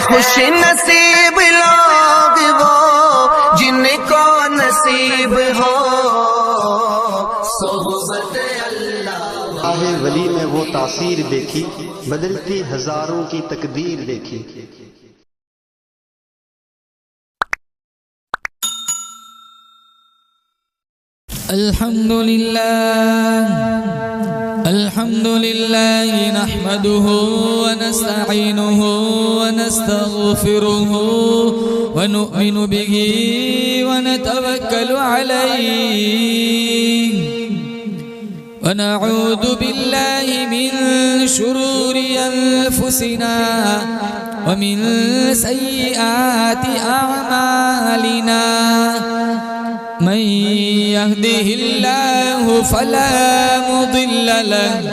खुश नसीब लोग वो जिनको नसीब हो सोहबत अल्लाह। आहे वली में वो तासीर देखी, बदलती हजारों की तकदीर देखी। अल्हम्दुलिल्लाह नहमदुहु व नस्तईनुहु व नस्तगफिरुहु व नु'मिनु बिही व नतवक्कलु अलैहि व नऊदु बिल्लाहि मिन शुरूरि अनफुसिना व मिन सय्यिआति अअमालिना। मन यहदिहिल्लाहु फला मुदिल्ल लहु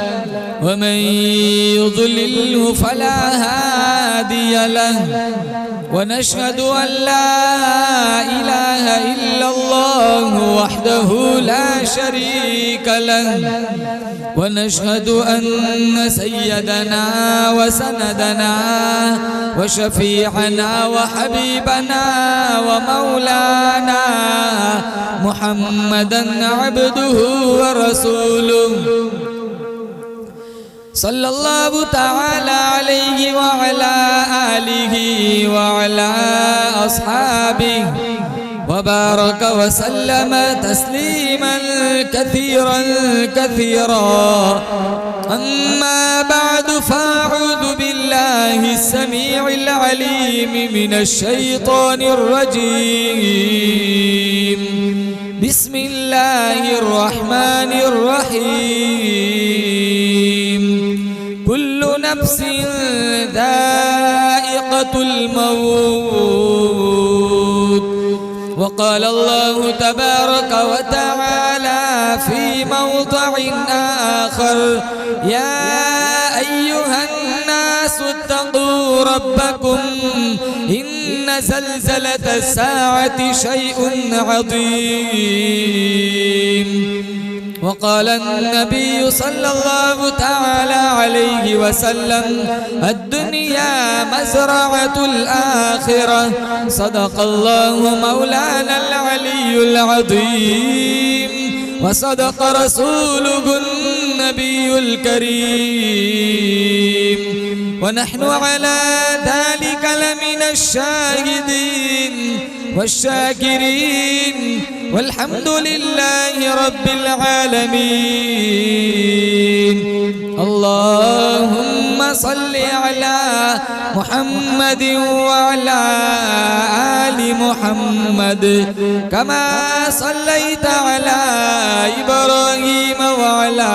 व मन युद्लिल्हु फला हादिय लहु व नशहदु अन ला इलाहा इल्लल्लाहु वहदहु ला शरीक लहु व नशहदु अन्न सय्यदना व सनदना व शफीअना व हबीबना व मौलाना मुहम्मदन अब्दुहु व रसूलुहु सल्लल्लाहु तआला अलैहि व अला आलिहि व अला अस्हाबिहि व बारक व सल्लम तस्लीमन कसीरन कसीरा। अम्मा बअद फअऊज़ु बिल्लाहि अस्समीइल अलीम मिनश शैतानिर रजीम। बिस्मिल्लाहिर रहमानिर रहीम। कुल्लु नफ्सिन ज़ाइक़तुल मौत। वक़ाल अल्लाहु तबारक व तआला फ़ी मौज़िइन आख़र या अय्युहन नासु इत्तक़ू रब्बकुम इन्न ज़ल्ज़लतस साअति शैउन अज़ीम। वक़ाल अन्नबी सल्लल्लाहु तआला अलैहि वसल्लम अद्दुनिया मज़रअतुल आखिरह। सदक़ल्लाहु मौलानल अलियुल अज़ीम व सदक़ रसूलुहुन नबियुल करीम व नहनु अला ज़ालिका लमिनश शाहिदीन वश्शाकिरीन वल्हम्दुलिल्लाहि रब्बिल आलमीन। अल्लाहुम्मा सल्लि अला मुहम्मदिन व अला आलि मुहम्मद कमा सल्लैता अला इब्राहीम व अला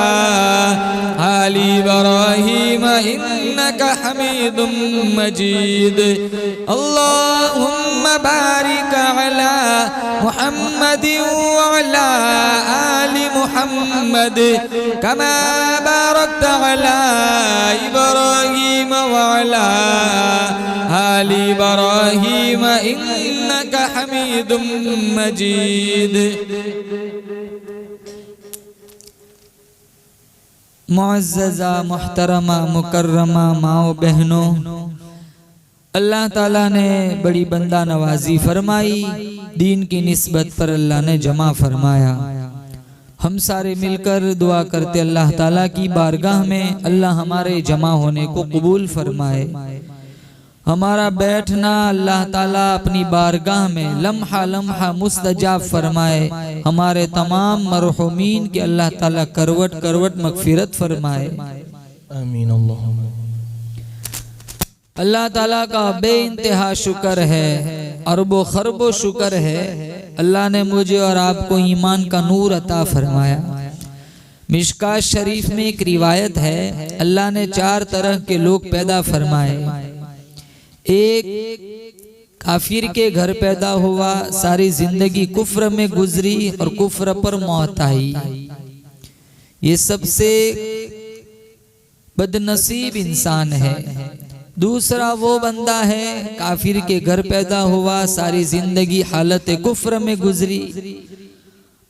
आलि इब्राहीम इन्नका हमीदुम मजीद। अल्लाहुम्मा बारिक अला मुहम्मदिन व अला आलि मुहम्मद कमा बारकता अला इब्राहीम व अला आलि इब्राहीम इन्नका हमीदुम मजीद। मुअज़्ज़ज़ा मुहतरमा मुकर्रमा माओ बहनों, अल्लाह ताला ने बड़ी बंदा नवाजी फरमाई। दीन की निस्बत पर अल्लाह ने जमा फरमाया। हम सारे मिलकर दुआ करते अल्लाह ताला की बारगाह में अल्लाह हमारे जमा होने को कबूल फरमाए। हमारा बैठना अल्लाह ताला अपनी बारगाह में लम्हा लम्हा मुस्तजाब फरमाए। हमारे तमाम मरहुमीन के अल्लाह ताला करवट करवट मगफिरत फरमाए। आमीन। अल्लाह ताला का बेइंतहा शुक्र है, अरबो खरबो शुक्र है। अल्लाह ने मुझे और आपको ईमान का नूर अता फरमाया। मिशकात शरीफ में एक रिवायत है, अल्लाह ने 4 तरह के लोग पैदा फरमाए। एक काफिर के घर पैदा हुआ, सारी जिंदगी कुफ्र में गुजरी और कुफ्र पर मौत आई। ये सबसे बदनसीब इंसान है। दूसरा वो बंदा है काफिर के घर पैदा हुआ, सारी जिंदगी हालत कुफ्र में गुजरी।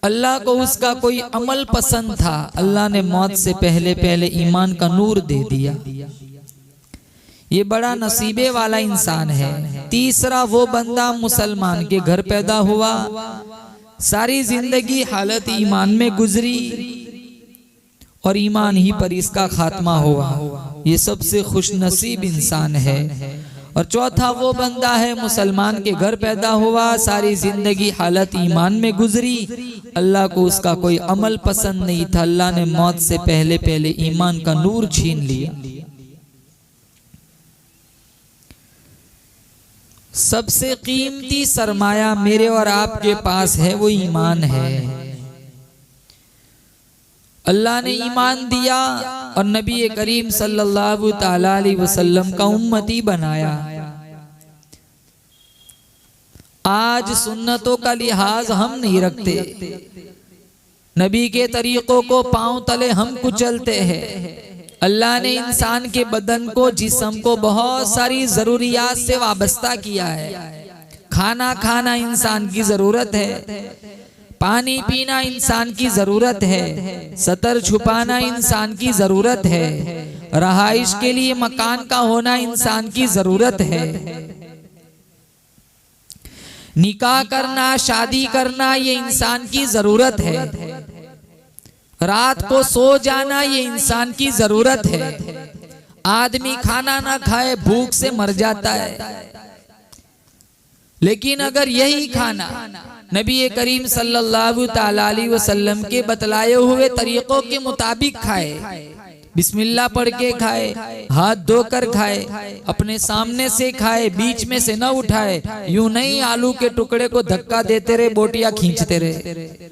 अल्लाह को उसका कोई अमल पसंद था, अल्लाह ने मौत से पहले पहले ईमान का नूर दे दिया। ये बड़ा नसीबे वाला इंसान है। तीसरा वो बंदा मुसलमान के घर पैदा हुआ, सारी जिंदगी हालत ईमान में गुजरी और ईमान ही पर इसका खात्मा हुआ, ये सबसे खुश नसीब इंसान है। और चौथा वो बंदा है मुसलमान के घर पैदा हुआ, सारी जिंदगी हालत ईमान में गुजरी, अल्लाह को उसका कोई अमल पसंद नहीं था, अल्लाह ने मौत से पहले पहले ईमान का नूर छीन लिया। सबसे कीमती सरमाया मेरे और आपके पास है वो ईमान है। अल्लाह ने ईमान दिया और नबी करीम सल्लल्लाहु ताला अलैहि वसल्लम का उम्मती बनाया। आज सुन्नतों का लिहाज हम नहीं रखते, नबी के तरीकों को पांव तले हम कुचलते हैं। अल्लाह ने इंसान के बदन को, जिस्म को बहुत सारी जरूरियात से वाबस्ता किया है। खाना खाना इंसान की जरूरत है, पानी पीना इंसान की जरूरत है, सतर छुपाना इंसान की जरूरत है, रहाइश के लिए मकान का होना इंसान की जरूरत है, निकाह करना, शादी करना ये इंसान की जरूरत है, रात को सो जाना ये इंसान की जरूरत है। आदमी खाना ना खाए भूख से मर जाता है, लेकिन अगर यही खाना नबी करीम सल्लल्लाहु ताला अलैहि वसल्लम के बतलाए हुए तरीकों के मुताबिक खाए, बिस्मिल्लाह पढ़ के खाए, हाथ धोकर खाए, अपने सामने से खाए, बीच में से न उठाए, यूं नहीं आलू के टुकड़े को धक्का देते रहे, बोटियां खींचते रहे।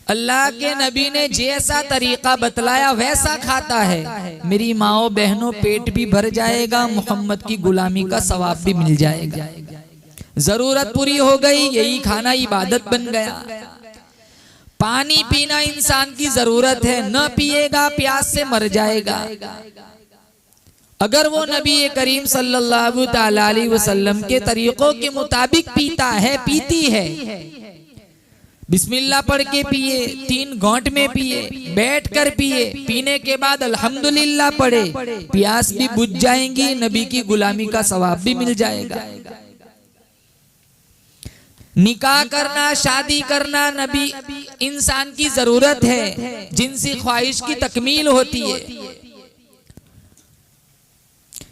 अल्लाह के नबी ने जैसा तरीका बतलाया वैसा खाता है, मेरी माओ बहनों पेट भी भर जाएगा, मोहम्मद की गुलामी का सवाब भी मिल जाएगा। जरूरत पूरी हो गई, यही खाना इबादत बन गया। पानी पीना इंसान की जरूरत है, न पिएगा प्यास से मर जाएगा। अगर वो नबी करीम सल्लल्लाहु ताला अलैहि वसल्लम के तरीकों के मुताबिक पीता है, पीती है, बिस्मिल्लाह पढ़ के पिए, 3 घोंट में पिए, बैठ कर पिए, पीने के बाद अल्हम्दुलिल्लाह पढ़े, प्यास भी बुझ जाएंगी, नबी की गुलामी का सवाब भी मिल जाएगा। निकाह करना, शादी करना नबी इंसान की जरूरत है, जिनसी ख्वाहिश की तकमील होती है।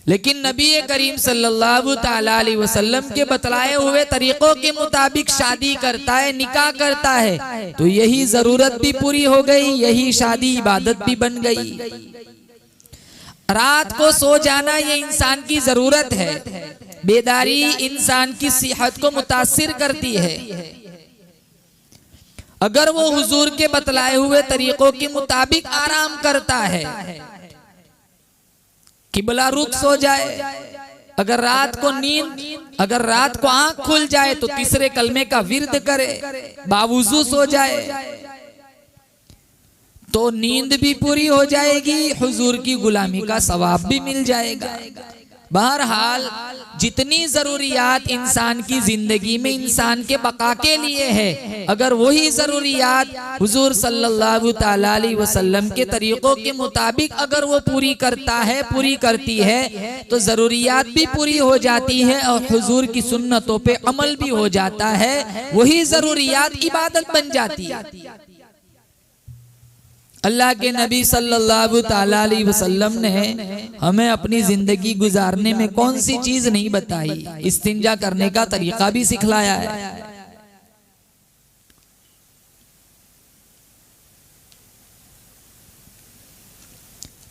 लेकिन नबी करीम सल्लल्लाहु ताला अलैहि वसल्लम के बतलाए हुए तरीकों के मुताबिक शादी करता है, निकाह करता है, तो यही जरूरत भी पूरी हो गई, यही शादी इबादत भी बन गई। रात को सो जाना ये इंसान की जरूरत है, बेदारी इंसान की सेहत को मुतासिर करती है। अगर वो हुजूर के बतलाए हुए तरीकों के मुताबिक आराम करता है, किबला रुख सो जाए, अगर रात को आंख खुल जाए तो तीसरे कलमे का विर्द करे, बावुजू सो जाए तो नींद भी पूरी हो जाएगी, हुजूर की गुलामी का सवाब भी मिल जाएगा। बहरहाल जितनी जरूरियात इंसान की जिंदगी में इंसान के बका के लिए है, अगर वही जरूरियात हुजूर सल्लल्लाहु ताला अलैहि वसल्लम के तरीकों के मुताबिक अगर वो पूरी करता है, पूरी करती है, तो जरूरियात भी पूरी हो जाती है और हुजूर की सुन्नतों पे अमल भी हो जाता है, वही जरूरियात इबादत बन जाती है। अल्लाह के नबी सल्लल्लाहु ताला अलैहि वसल्लम ने हमें अपनी जिंदगी गुजारने में कौन सी चीज नहीं बताई, इस्तिंजा करने का तरीका भी सिखलाया है।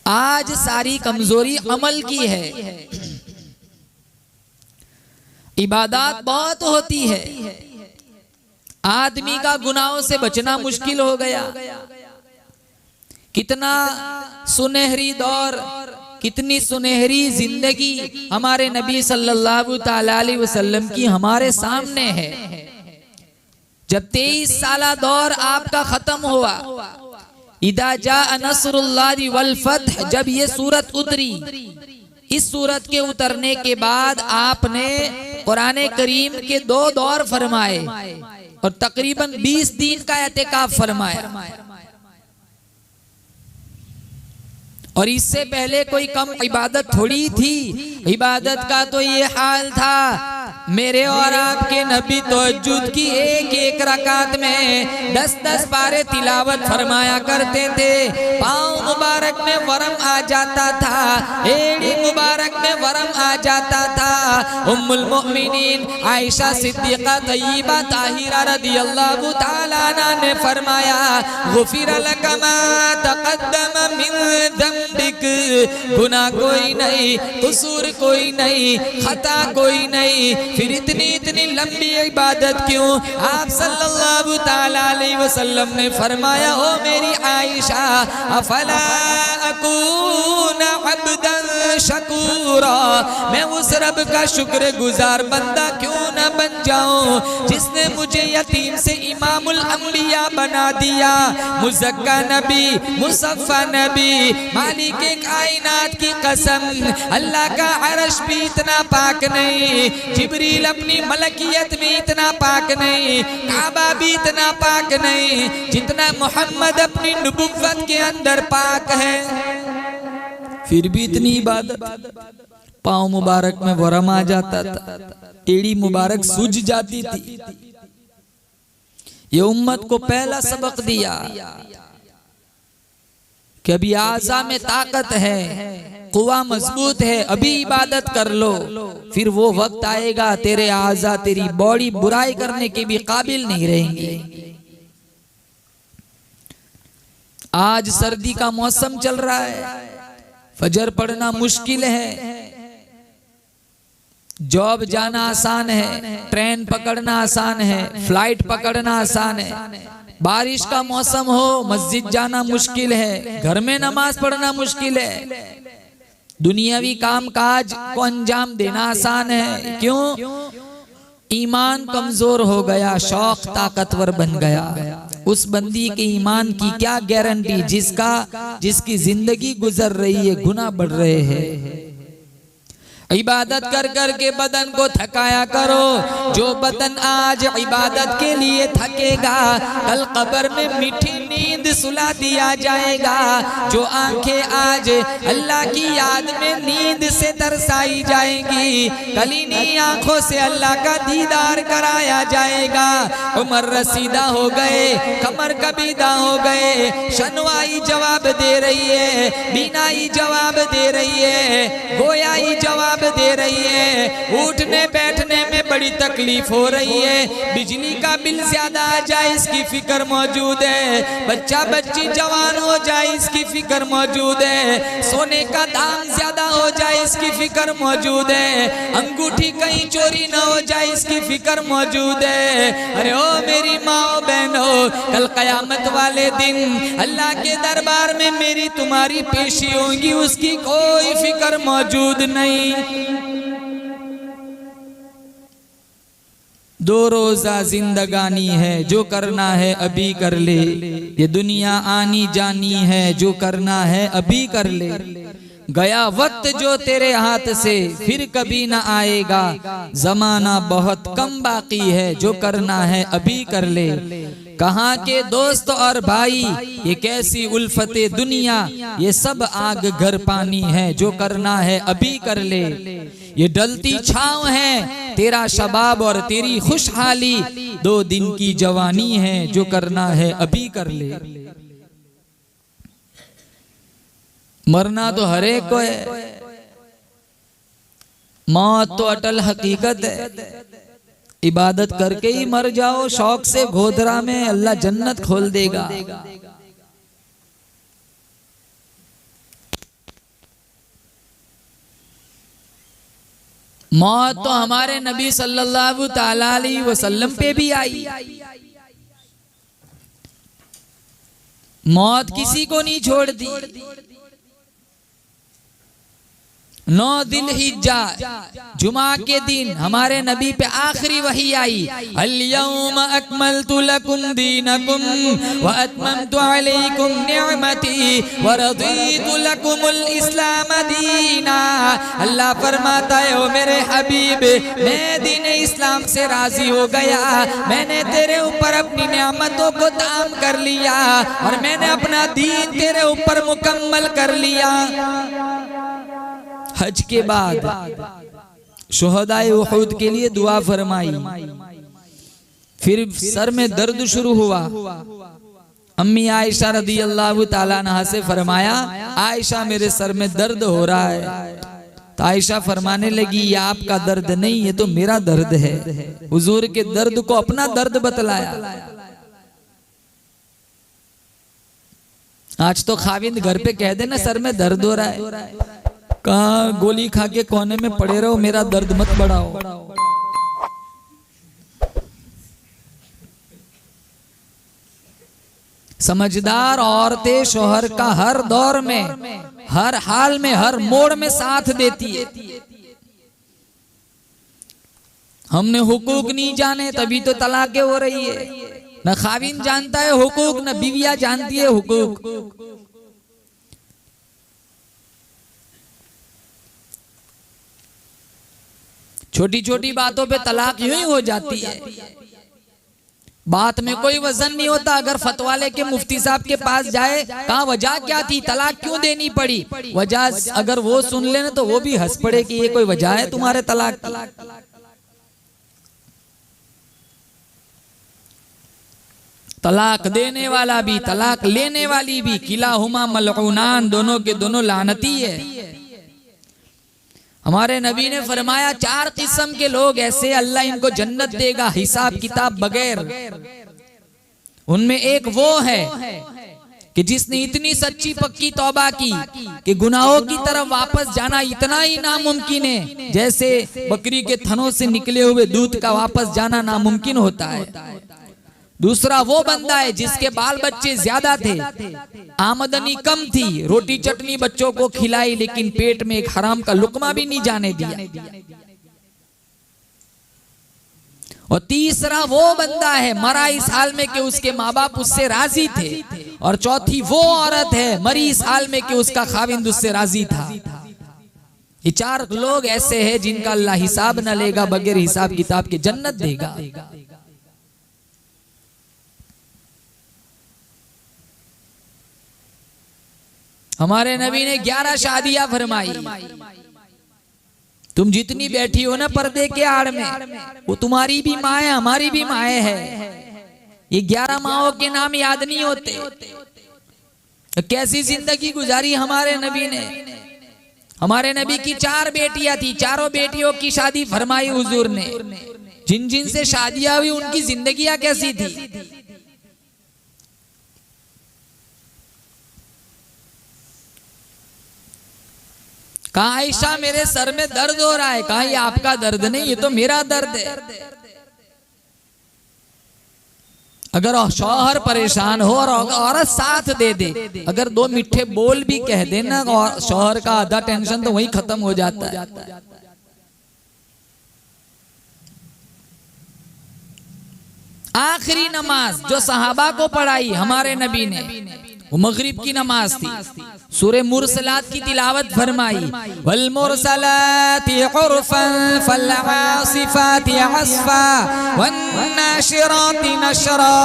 आज सारी कमजोरी अमल की है, इबादत बहुत होती है, आदमी का गुनाहों से बचना मुश्किल हो गया। कितना सुनहरी दौर, कितनी सुनहरी जिंदगी हमारे नबी सल्लल्लाहु ताला अलैहि वसल्लम की हमारे सामने है। जब 23 साला दौर आपका खत्म हुआ, इदा जाअ नस्रुल्लाहि वल फतह, जब ये सूरत उतरी, इस सूरत के उतरने के बाद आपने कुरान करीम के 2 दौर फरमाए और तकरीबन 20 दिन का एतिकाफ फरमाया। और इससे पहले कोई कम इबादत थोड़ी थी। इबादत का तो ये हाल था, मेरे और आपके नबी तहज्जुद की एक एक रकात में 10-10 पारे तिलावत फरमाया करते थे। पाँव मुबारक में वरम आ जाता था, एड़ी मुबारक में वरम आ जाता था। उम्मुल मोमिनीन आयशा सिद्दीक़ा तय्यबा ताहिरा रदियल्लाहु ताला अन्हा ने फरमाया, गुफिर लक मा तक़द्दम मिन ज़म्बिक, गुनाह कोई नहीं, कसूर कोई नहीं, खता कोई नहीं, फिर इतनी लंबी इबादत क्यों? आप सल्लल्लाहु ताला अलैहि वसल्लम ने फरमाया, ओ मेरी आयशा, अफला अकून अब्दन शकूरा, मैं उस रब का शुक्रगुजार बंदा क्यों न बन जाऊं जिसने मुझे यतीम से इमामुल अंबिया बना दिया, मुज़क्का नबी, मुसफ़्फ़ा नबी। मालिक कायनात की कसम, अल्लाह का अर्श भी इतना पाक नहीं, जिब्रील अपनी मलकियत में इतना पाक नहीं, काबा भी इतना पाक नहीं जितना मोहम्मद अपनी नबुव्वत के अंदर पाक है। फिर भी इतनी इबादत। पाँव मुबारक में वरम आ जाता था, एड़ी मुबारक सूज जाती थी। ये उम्मत को पहला सबक दिया कि अभी आज़ा में ताकत है, कुवा मजबूत है, अभी इबादत कर लो, फिर वो वक्त आएगा तेरे आज़ा, तेरी बॉडी बुराई करने के भी काबिल नहीं रहेंगे। आज सर्दी का मौसम चल रहा है, फजर पढ़ना मुश्किल है, जॉब जाना आसान है, ट्रेन पकड़ना आसान है, फ्लाइट पकड़ना आसान है। बारिश का मौसम हो, मस्जिद जाना मुश्किल है, घर में नमाज पढ़ना मुश्किल है, दुनियावी काम काज को अंजाम देना आसान है। क्यों? ईमान कमजोर हो गया, शौक ताकतवर बन गया। उस बंदी के ईमान की क्या गारंटी जिसकी जिंदगी गुजर रही है, गुनाह बढ़ रहे हैं। इबादत कर कर के बदन को थकाया करो। जो बदन आज इबादत के लिए थकेगा, कल कब्र में मीठी नींद सुला दिया जाएगा। जो आंखें आज अल्लाह की याद में नींद से तरसाई जाएंगी, कल इन्हीं आंखों से अल्लाह का दीदार कराया जाएगा। उमर रसीदा हो गए, कमर कबीदा हो गए, शनवाई जवाब दे रही है, बीनाई जवाब दे रही है, गोयाई जवाब दे रही है, उठने बैठने में बड़ी तकलीफ हो रही है, बिजली का बिल ज्यादा आ जाए इसकी फिक्र मौजूद है, बच्चा बच्ची जवान हो जाए इसकी फिक्र मौजूद है, सोने का दाम ज्यादा हो जाए इसकी फिक्र मौजूद है, अंगूठी कहीं चोरी न हो जाए इसकी फिक्र मौजूद है। अरे ओ मेरी माँ बहनों, कल कयामत वाले दिन अल्लाह के दरबार में मेरी तुम्हारी पेशी होगी, उसकी कोई फिक्र मौजूद नहीं। दो रोजा जिंदगानी है, जो करना है अभी कर ले। ये दुनिया आनी जानी है, जो करना है अभी कर ले। गया वक्त जो तेरे हाथ से फिर कभी ना आएगा, जमाना बहुत कम बाकी है, जो करना है अभी कर ले। कहाँ के दोस्त और भाई, ये कैसी उल्फते दुनिया, ये सब आग घर पानी है, जो करना है अभी कर ले। ये डलती छाँव है, तेरा शबाब और तेरी खुशहाली, 2 दिन की जवानी है, जो करना है अभी कर ले। मरना तो हर एक को है, मौत तो अटल हकीकत है। इबादत करके ही मर जाओ, शौक से गोदरा में अल्लाह जन्नत खोल देगा। मौत तो हमारे नबी सल्लल्लाहु ताला अलैहि वसल्लम पे भी आई। मौत किसी को नहीं छोड़ दी। 9 दिलहिज्जा जुमा के दिन हमारे नबी पे आखिरी वही आई, अल-यौम अकमलतु लकुम दीनकुम व अतममतु अलैकुम निअमती व रदीतु लकुमुल इस्लाम दीना। अल्लाह फरमाता है ओ मेरे हबीब, मैं दीन इस्लाम से राजी हो गया, मैंने तेरे ऊपर अपनी नियामतों को दाम कर लिया और मैंने अपना दीन तेरे ऊपर मुकम्मल कर लिया। हज के बाद शुहदाए उहद के लिए दुआ फरमाई, फिर सर में दर्द शुरू हुआ। अम्मी आयशा रदी अल्लाह ताला अन्हा से फरमाया, आयशा मेरे सर में दर्द हो रहा है। तो आयशा फरमाने लगी, ये आपका दर्द नहीं, ये तो मेरा दर्द है। हुजूर के दर्द को अपना दर्द बतलाया। आज तो खाविंद घर पे कह देना सर में दर्द हो रहा है, कहाँ गोली खा के कोने में पड़े रहो, मेरा दर्द मत बढ़ाओ। समझदार औरतें शोहर का हर दौर में, हर हाल में, हर मोड़ में साथ देती है। हमने हुकूक नहीं जाने तभी तो तलाक़ें हो रही है। न खाविन जानता है हुकूक, न बीवियां जानती है हुकूक। छोटी छोटी बातों पे तलाक यूं ही हो जाती है, बात में कोई वजन नहीं होता। अगर फतवा लेके मुफ्ती साहब के पास जाए, कहाँ वजह क्या थी, तलाक क्यों देनी पड़ी, वजह अगर वो सुन लेना तो वो भी हंस पड़े कि ये कोई वजह है तुम्हारे तलाक। तलाक देने वाला भी तलाक लेने वाली भी किलाहुमा मलऊनान, दोनों के दोनों लानती है। हमारे नबी ने फरमाया 4 किस्म के लोग ऐसे अल्लाह इनको जन्नत देगा हिसाब किताब बगैर। उनमें एक वो है कि जिसने इतनी सच्ची पक्की तौबा की कि गुनाहों की तरफ वापस जाना इतना ही नामुमकिन है जैसे बकरी के थनों से निकले हुए दूध का वापस जाना नामुमकिन होता है। दूसरा वो बंदा है जिसके बाल बच्चे ज्यादा थे, आमदनी कम थी, रोटी चटनी बच्चों को खिलाई लेकिन पेट में एक हराम का लुकमा भी नहीं जाने दिया। और तीसरा वो बंदा है मरा इस हाल में कि उसके माँ बाप उससे राजी थे। और चौथी वो औरत है मरी इस हाल में कि उसका खाविंद उससे राजी था। ये 4 लोग ऐसे हैं जिनका अल्लाह हिसाब न लेगा, बगैर हिसाब किताब के जन्नत देगा। हमारे नबी ने 11 शादियां फरमाई। तुम जितनी बैठी हो ना पर्दे के आड़ में, वो तुम्हारी भी माँ है, हमारी भी माँ है। ये 11 माओं के नाम याद नहीं होते। कैसी जिंदगी गुजारी हमारे नबी ने। हमारे नबी की 4 बेटियां थी, चारों बेटियों की शादी फरमाई हुजूर ने। जिन जिन से शादियां हुई उनकी जिंदगियां कैसी थी। कहा आयशा मेरे सर में दर्द हो रहा है, कहा ये आपका दर्द नहीं, ये तो मेरा दर्द है। अगर शौहर परेशान हो और औरत साथ दे दे, अगर 2 मीठे बोल भी कह दे ना, और शौहर का आधा टेंशन तो वहीं खत्म हो जाता है। आखिरी नमाज जो सहाबा को पढ़ाई हमारे नबी ने, वो मगरिब की नमाज थी। सूरे मुरसलात की तिलावत फरमाई, वल मुरसलाति उर्फन फल आसिफाति अस्फा वन नाशिराति नशरा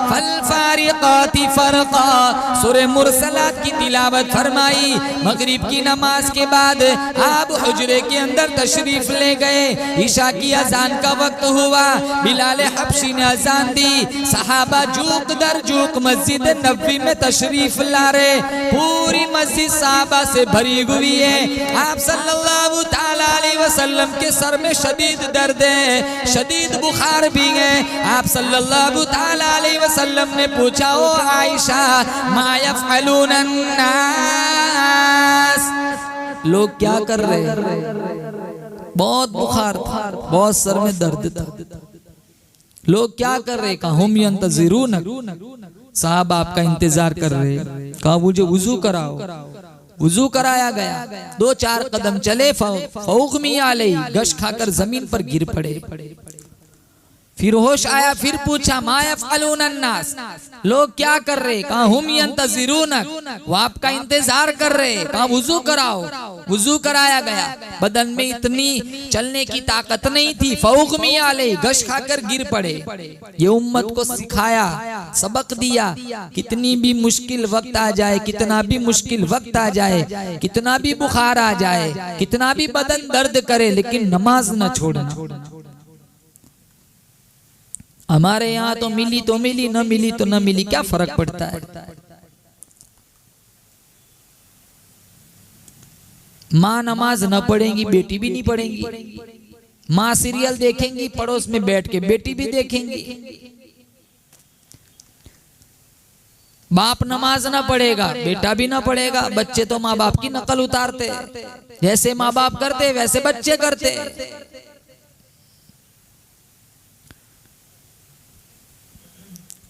फल फारिकाति फरका। सूरे मुरसलात की तिलावत फरमाई। मगरिब की नमाज के बाद आप हुजरे के अंदर तशरीफ ले गए। ईशा की अजान का वक्त हुआ, बिलाल हबशी ने अजान दी। सहाबा जूक दर जूक मस्जिद नबवी में तशरीफ ला रहे। पूरी मस्जिद साहबा से भरी हुई है। आप सल्लल्लाहु ताला अलैहि वसल्लम के सर में शदीद दर्द है, शदीद बुखार भी है। आप सल्लल्लाहु ताला अलैहि वसल्लम ने पूछा, ओ आयशा मा यफ़अलून अन्नास, लोग क्या कर रहे हैं। बहुत बुखार था, बहुत सर में दर्द था। लोग क्या कर रहे, कहा हुम यंतज़िरून, साहब आपका इंतजार कर रहे। कहा मुझे वुजू कराओ, वुजू कराया गया। 2-4 कदम चले, फौकमी आलई, गश खाकर जमीन पर गिर पड़े। फिर होश आया, फिर पूछा मा यफ़अलून अन्नास, लोग क्या कर रहे? कहा हुम यंतज़िरूनक, वो आपका इंतजार कर रहे। कहा वुजू कराओ, वुजू कराया गया। बदन में इतनी चलने की ताकत नहीं थी, फौक़मी आले, गश खाकर गिर पड़े। ये उम्मत को सिखाया, सबक दिया, कितनी भी मुश्किल वक्त आ जाए, कितना भी मुश्किल वक्त आ जाए, कितना भी बुखार आ जाए, कितना भी बदन दर्द करे, लेकिन नमाज न छोड़ना। हमारे यहाँ तो मिली तो मिली, न मिली तो न मिली, क्या फर्क पड़ता है। माँ नमाज न पढ़ेंगी, बेटी भी नहीं पढ़ेंगी। माँ सीरियल देखेंगी, पड़ोस में बैठ के बेटी भी देखेंगी। बाप नमाज न पढ़ेगा, बेटा भी न पढ़ेगा। बच्चे तो माँ बाप की नकल उतारते, जैसे माँ बाप करते वैसे बच्चे करते।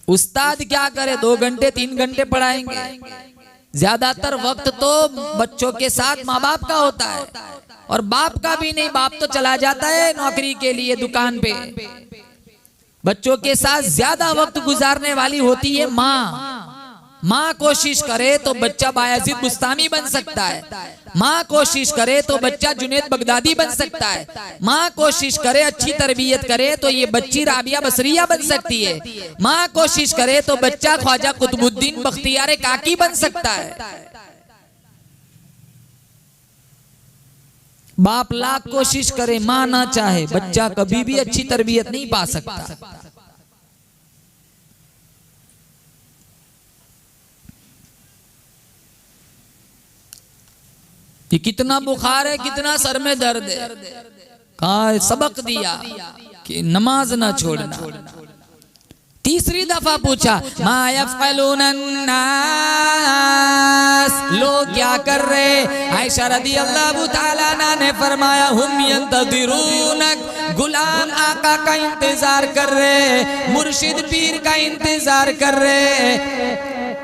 उस्ताद क्या करे, 2 घंटे 3 घंटे पढ़ाएंगे। ज्यादातर वक्त तो बच्चों के साथ माँ बाप का होता है, और बाप का भी नहीं, बाप तो चला जाता है नौकरी के लिए दुकान पे। बच्चों के साथ ज्यादा वक्त गुजारने वाली होती है माँ। माँ कोशिश करे तो बच्चा बायजीद बुस्तामी बन सकता है। माँ कोशिश करे तो बच्चा जुनैद बगदादी बन सकता है। माँ कोशिश करे, अच्छी तरबियत करे तो ये बच्ची राबिया बसरिया बन सकती है। माँ कोशिश करे तो बच्चा ख्वाजा कुतुबुद्दीन बख्तियार काकी बन सकता है। बाप लाख कोशिश करे, माँ ना चाहे, बच्चा कभी भी अच्छी तरबियत नहीं पा सकता। कि कितना बुखार है, कितना सर में दर्द है। कहा सबक दिया कि नमाज ना छोड़ना। तीसरी दफा पूछा मा यफ़अलून अन्नास, लोग क्या कर रहे? आयशा रज़ियल्लाहु ताला अन्हा ने फरमाया हुम यंतज़िरूनक, गुलाम आका का इंतजार कर रहे, मुर्शिद पीर का इंतजार कर रहे,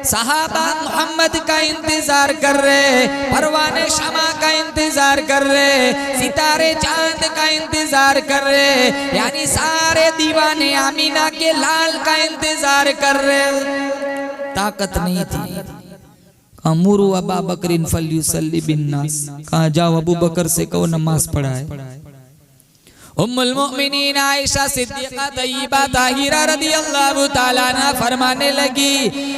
सहाबा मोहम्मद का इंतजार कर रहे, परवाने शमा का इंतजार कर रहे, सितारे चांद का इंतजार कर रहे, यानी सारे दीवाने आमीना के लाल का इंतजार कर रहे। ताकत नहीं थी। अमुरु अबा बकरिन फल्युसल्ली बिन्नास, कहा जाओ अबू बकर से कहो नमाज पढ़ाए। उम्मुल मोमिनीन आयशा सिद्दीक़ा तय्यबा ताहिरा रज़ियल्लाहु ताला अन्हा फरमाने लगी,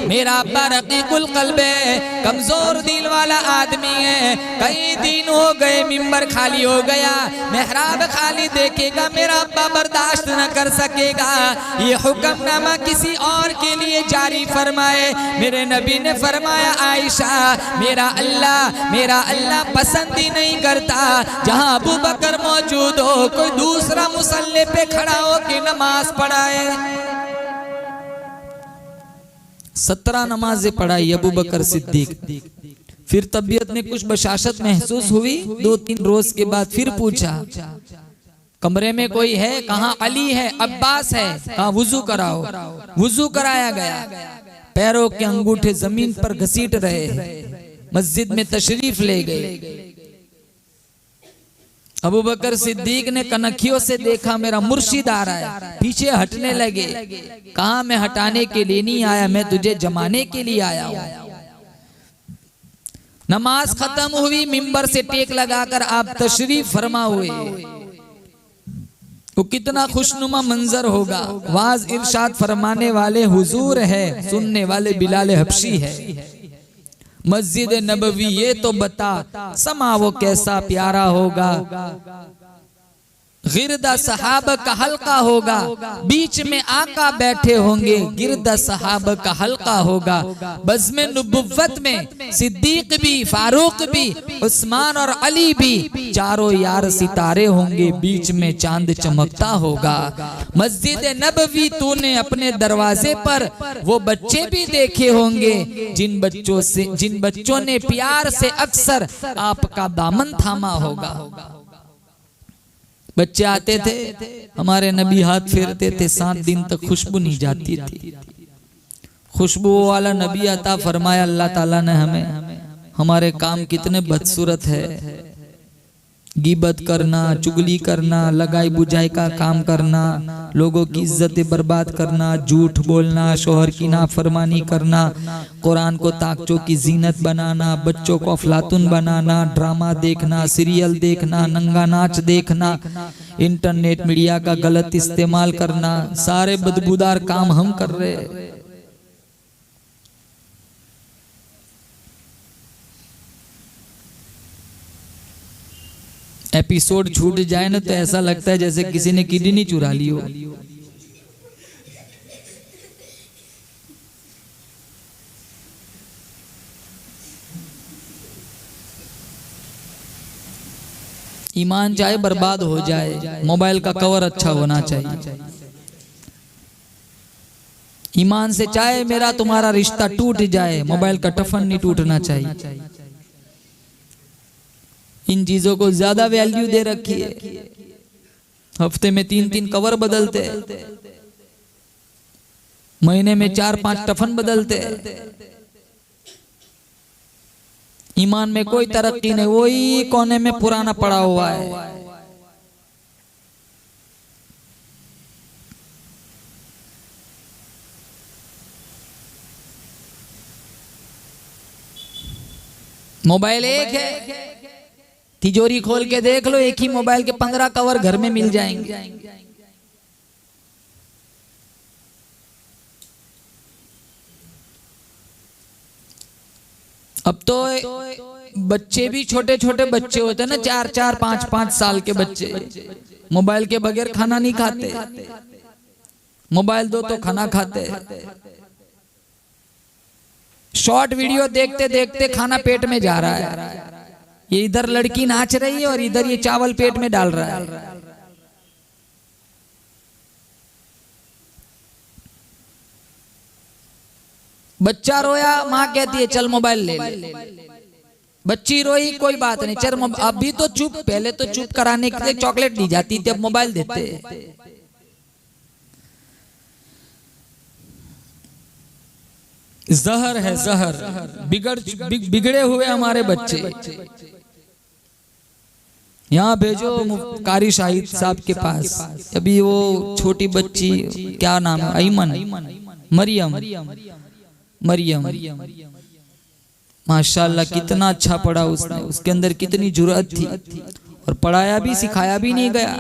मेरा अब्बा रक़ीक़ुल क़ल्ब है, कमजोर दिल वाला आदमी है। कई दिन हो गए मिंबर खाली हो गया, मेहराब खाली देखेगा, मेरा अब्बा बर्दाश्त न कर सकेगा। ये हुक्मनामा किसी और के लिए जारी फरमाए। मेरे नबी ने फरमाया आयशा, मेरा अल्लाह पसंद ही नहीं करता जहाँ अबू बकर मौजूद हो, कोई दूसरा मुसल्ले पे खड़ा हो के नमाज पढ़ाए। 17 नमाजें पढ़ाई अबू बकर सिद्दीक। फिर तबीयत में कुछ बशाशत महसूस हुई। 2-3 रोज के बाद फिर पूछा कमरे में कोई है? कहाँ अली है, अब्बास है? कहाँ वुजू कराओ। वुजू कराया गया। पैरों के अंगूठे जमीन पर घसीट रहे। मस्जिद में तशरीफ ले गए। अबू बकर सिद्दीक ने कनखियों से देखा मेरा मुर्शिद आ रहा है, पीछे हटने लगे। कहा मैं हटाने के लिए नहीं आया, मैं तुझे जमाने के लिए आया हूं। नमाज खत्म हुई, मिंबर से टेक लगाकर आप तशरीफ फरमा हुए। तो कितना खुशनुमा मंजर होगा। वाज इरशाद फरमाने वाले हुजूर है, सुनने वाले बिलाल हबशी है। मस्जिद नबवी ये तो बता, समा वो कैसा प्यारा होगा। गिरदा सहाब का हल्का होगा, बीच में आका बैठे होंगे, गिरदा सहाब का हल्का होगा। बज़्म नुबुव्वत में सिद्दीक भी, फारूक भी, उस्मान और अली भी, चारों यार सितारे होंगे, बीच में चांद चमकता होगा। मस्जिद नबवी तूने अपने दरवाजे पर वो बच्चे भी देखे होंगे जिन बच्चों ने प्यार से अक्सर आपका दामन थामा होगा। बच्चे आते थे, हमारे नबी हाथ फेरते थे, 7 दिन तक खुशबू नहीं जाती थी। खुशबू वाला नबी अता फरमाया अल्लाह ताला ने हमें। हमारे काम कितने बदसूरत है। गीबत करना, चुगली करना, लगाई बुझाई का काम करना, लोगों की इज्जतें बर्बाद करना, झूठ बोलना, शोहर की नाफरमानी करना, कुरान को ताकचों की जीनत बनाना, बच्चों को अफलातुन बनाना, ड्रामा देखना, सीरियल देखना, नंगा नाच देखना, इंटरनेट मीडिया का गलत इस्तेमाल करना, सारे बदबूदार काम हम कर रहे हैं। एपिसोड छूट जाए ना तो ऐसा लगता है जैसे किसी ने किडनी चुरा ली हो। ईमान चाहे बर्बाद हो जाए, मोबाइल का कवर अच्छा होना चाहिए। ईमान से चाहे मेरा तुम्हारा रिश्ता टूट जाए, मोबाइल का टफन नहीं टूटना चाहिए। इन चीजों को ज्यादा वैल्यू दे रखी है। हफ्ते में 3-3 कवर बदलते, महीने में 4-5 टफन बदलते। ईमान में कोई तरक्की नहीं, वही कोने में पुराना पड़ा हुआ है। मोबाइल एक है, तिजोरी खोल के देख लो, एक ही मोबाइल के 15 कवर घर में मिल जाएंगे। अब तो बच्चे भी छोटे छोटे बच्चे होते हैं ना, 4-4, 5-5 साल के बच्चे, मोबाइल के बगैर खाना नहीं खाते। मोबाइल दो तो खाना खाते। शॉर्ट वीडियो देखते देखते खाना पेट में जा रहा है। ये इधर लड़की नाच रही है और इधर ये चावल पेट में डाल रहा है। बच्चा रोया, माँ कहती है चल मोबाइल ले ले। बच्ची रोई, कोई बात नहीं, चल अभी तो चुप, पहले तो चुप कराने के लिए चॉकलेट दी जाती थी, अब मोबाइल देते। जहर है जहर, बिगड़े हुए हमारे बच्चे। यहाँ भेजो कारी शाहिद साहब के पास। अभी वो छोटी बच्ची, क्या नाम है, अईमन, मरियम, माशाल्लाह कितना अच्छा पढ़ा उसने, उसके अंदर कितनी जुर्रत थी। और पढ़ाया भी सिखाया भी नहीं गया,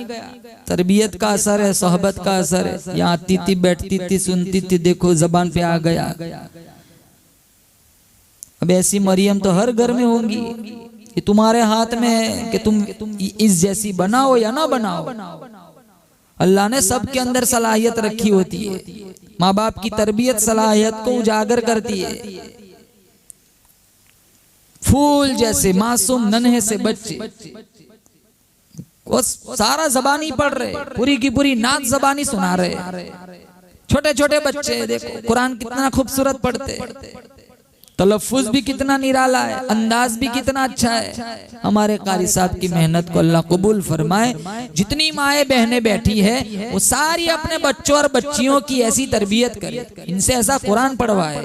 तरबियत का असर है, सोहबत का असर है। यहाँ आती थी, बैठती थी, सुनती थी, देखो जबान पे आ गया। अब ऐसी मरियम तो हर घर में होंगी। ये तुम्हारे हाथ में है कि तुम इस जैसी बनाओ या ना बनाओ। अल्लाह ने सबके अंदर सलाहियत रखी होती है। माँ बाप की तरबियत सलाहियत को उजागर करती है। फूल जैसे मासूम नन्हे से बच्चे वो सारा जबानी पढ़ रहे, पूरी की पूरी नात जबानी सुना रहे। छोटे छोटे बच्चे देखो कुरान कितना खूबसूरत पढ़ते, तलफ्फुज भी कितना निराला है, अंदाज भी कितना अच्छा है। हमारे कारी साहब की मेहनत को अल्लाह कबूल फरमाए। जितनी माएँ बहनें बैठी है वो सारी अपने बच्चों और बच्चियों की ऐसी तरबियत करे, इनसे ऐसा कुरान पढ़वाए।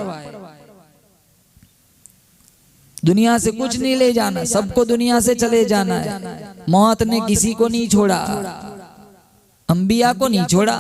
दुनिया से कुछ नहीं ले जाना, सबको दुनिया से चले जाना है। मौत ने किसी को नहीं छोड़ा, अंबिया को नहीं छोड़ा।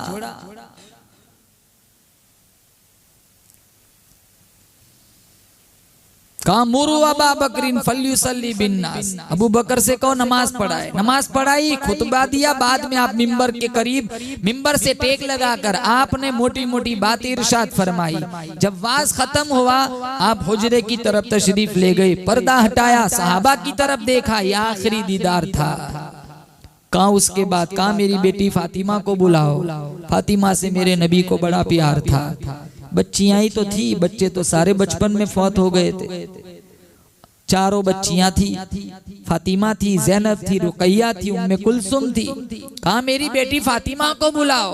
कामुरु अबा बकरिन फल्युसल्ली बिन्नास, अबू बकर से कहो नमाज पढ़ाए। नमाज पढ़ाई, खुतबा दिया, बाद में आप मिंबर के करीब मिंबर से टेक लगाकर आपने मोटी मोटी बात इरशाद फरमाई। जब वाज खत्म हुआ आप हुजरे की तरफ तशरीफ ले गए, पर्दा हटाया, सहाबा की तरफ देखा, यह आखिरी दीदार था। कहा उसके बाद कहा मेरी बेटी फातिमा को बुलाओ, फातिमा से मेरे नबी को बड़ा प्यार था। बच्चियां ही तो थी, बच्चे तो सारे बचपन में फौत हो गए थे। चारों बच्चियां थी, फातिमा थी, ज़ैनब थी, रुकैया थी, उम्मे कुलसुम थी। कहा मेरी बेटी फातिमा को बुलाओ।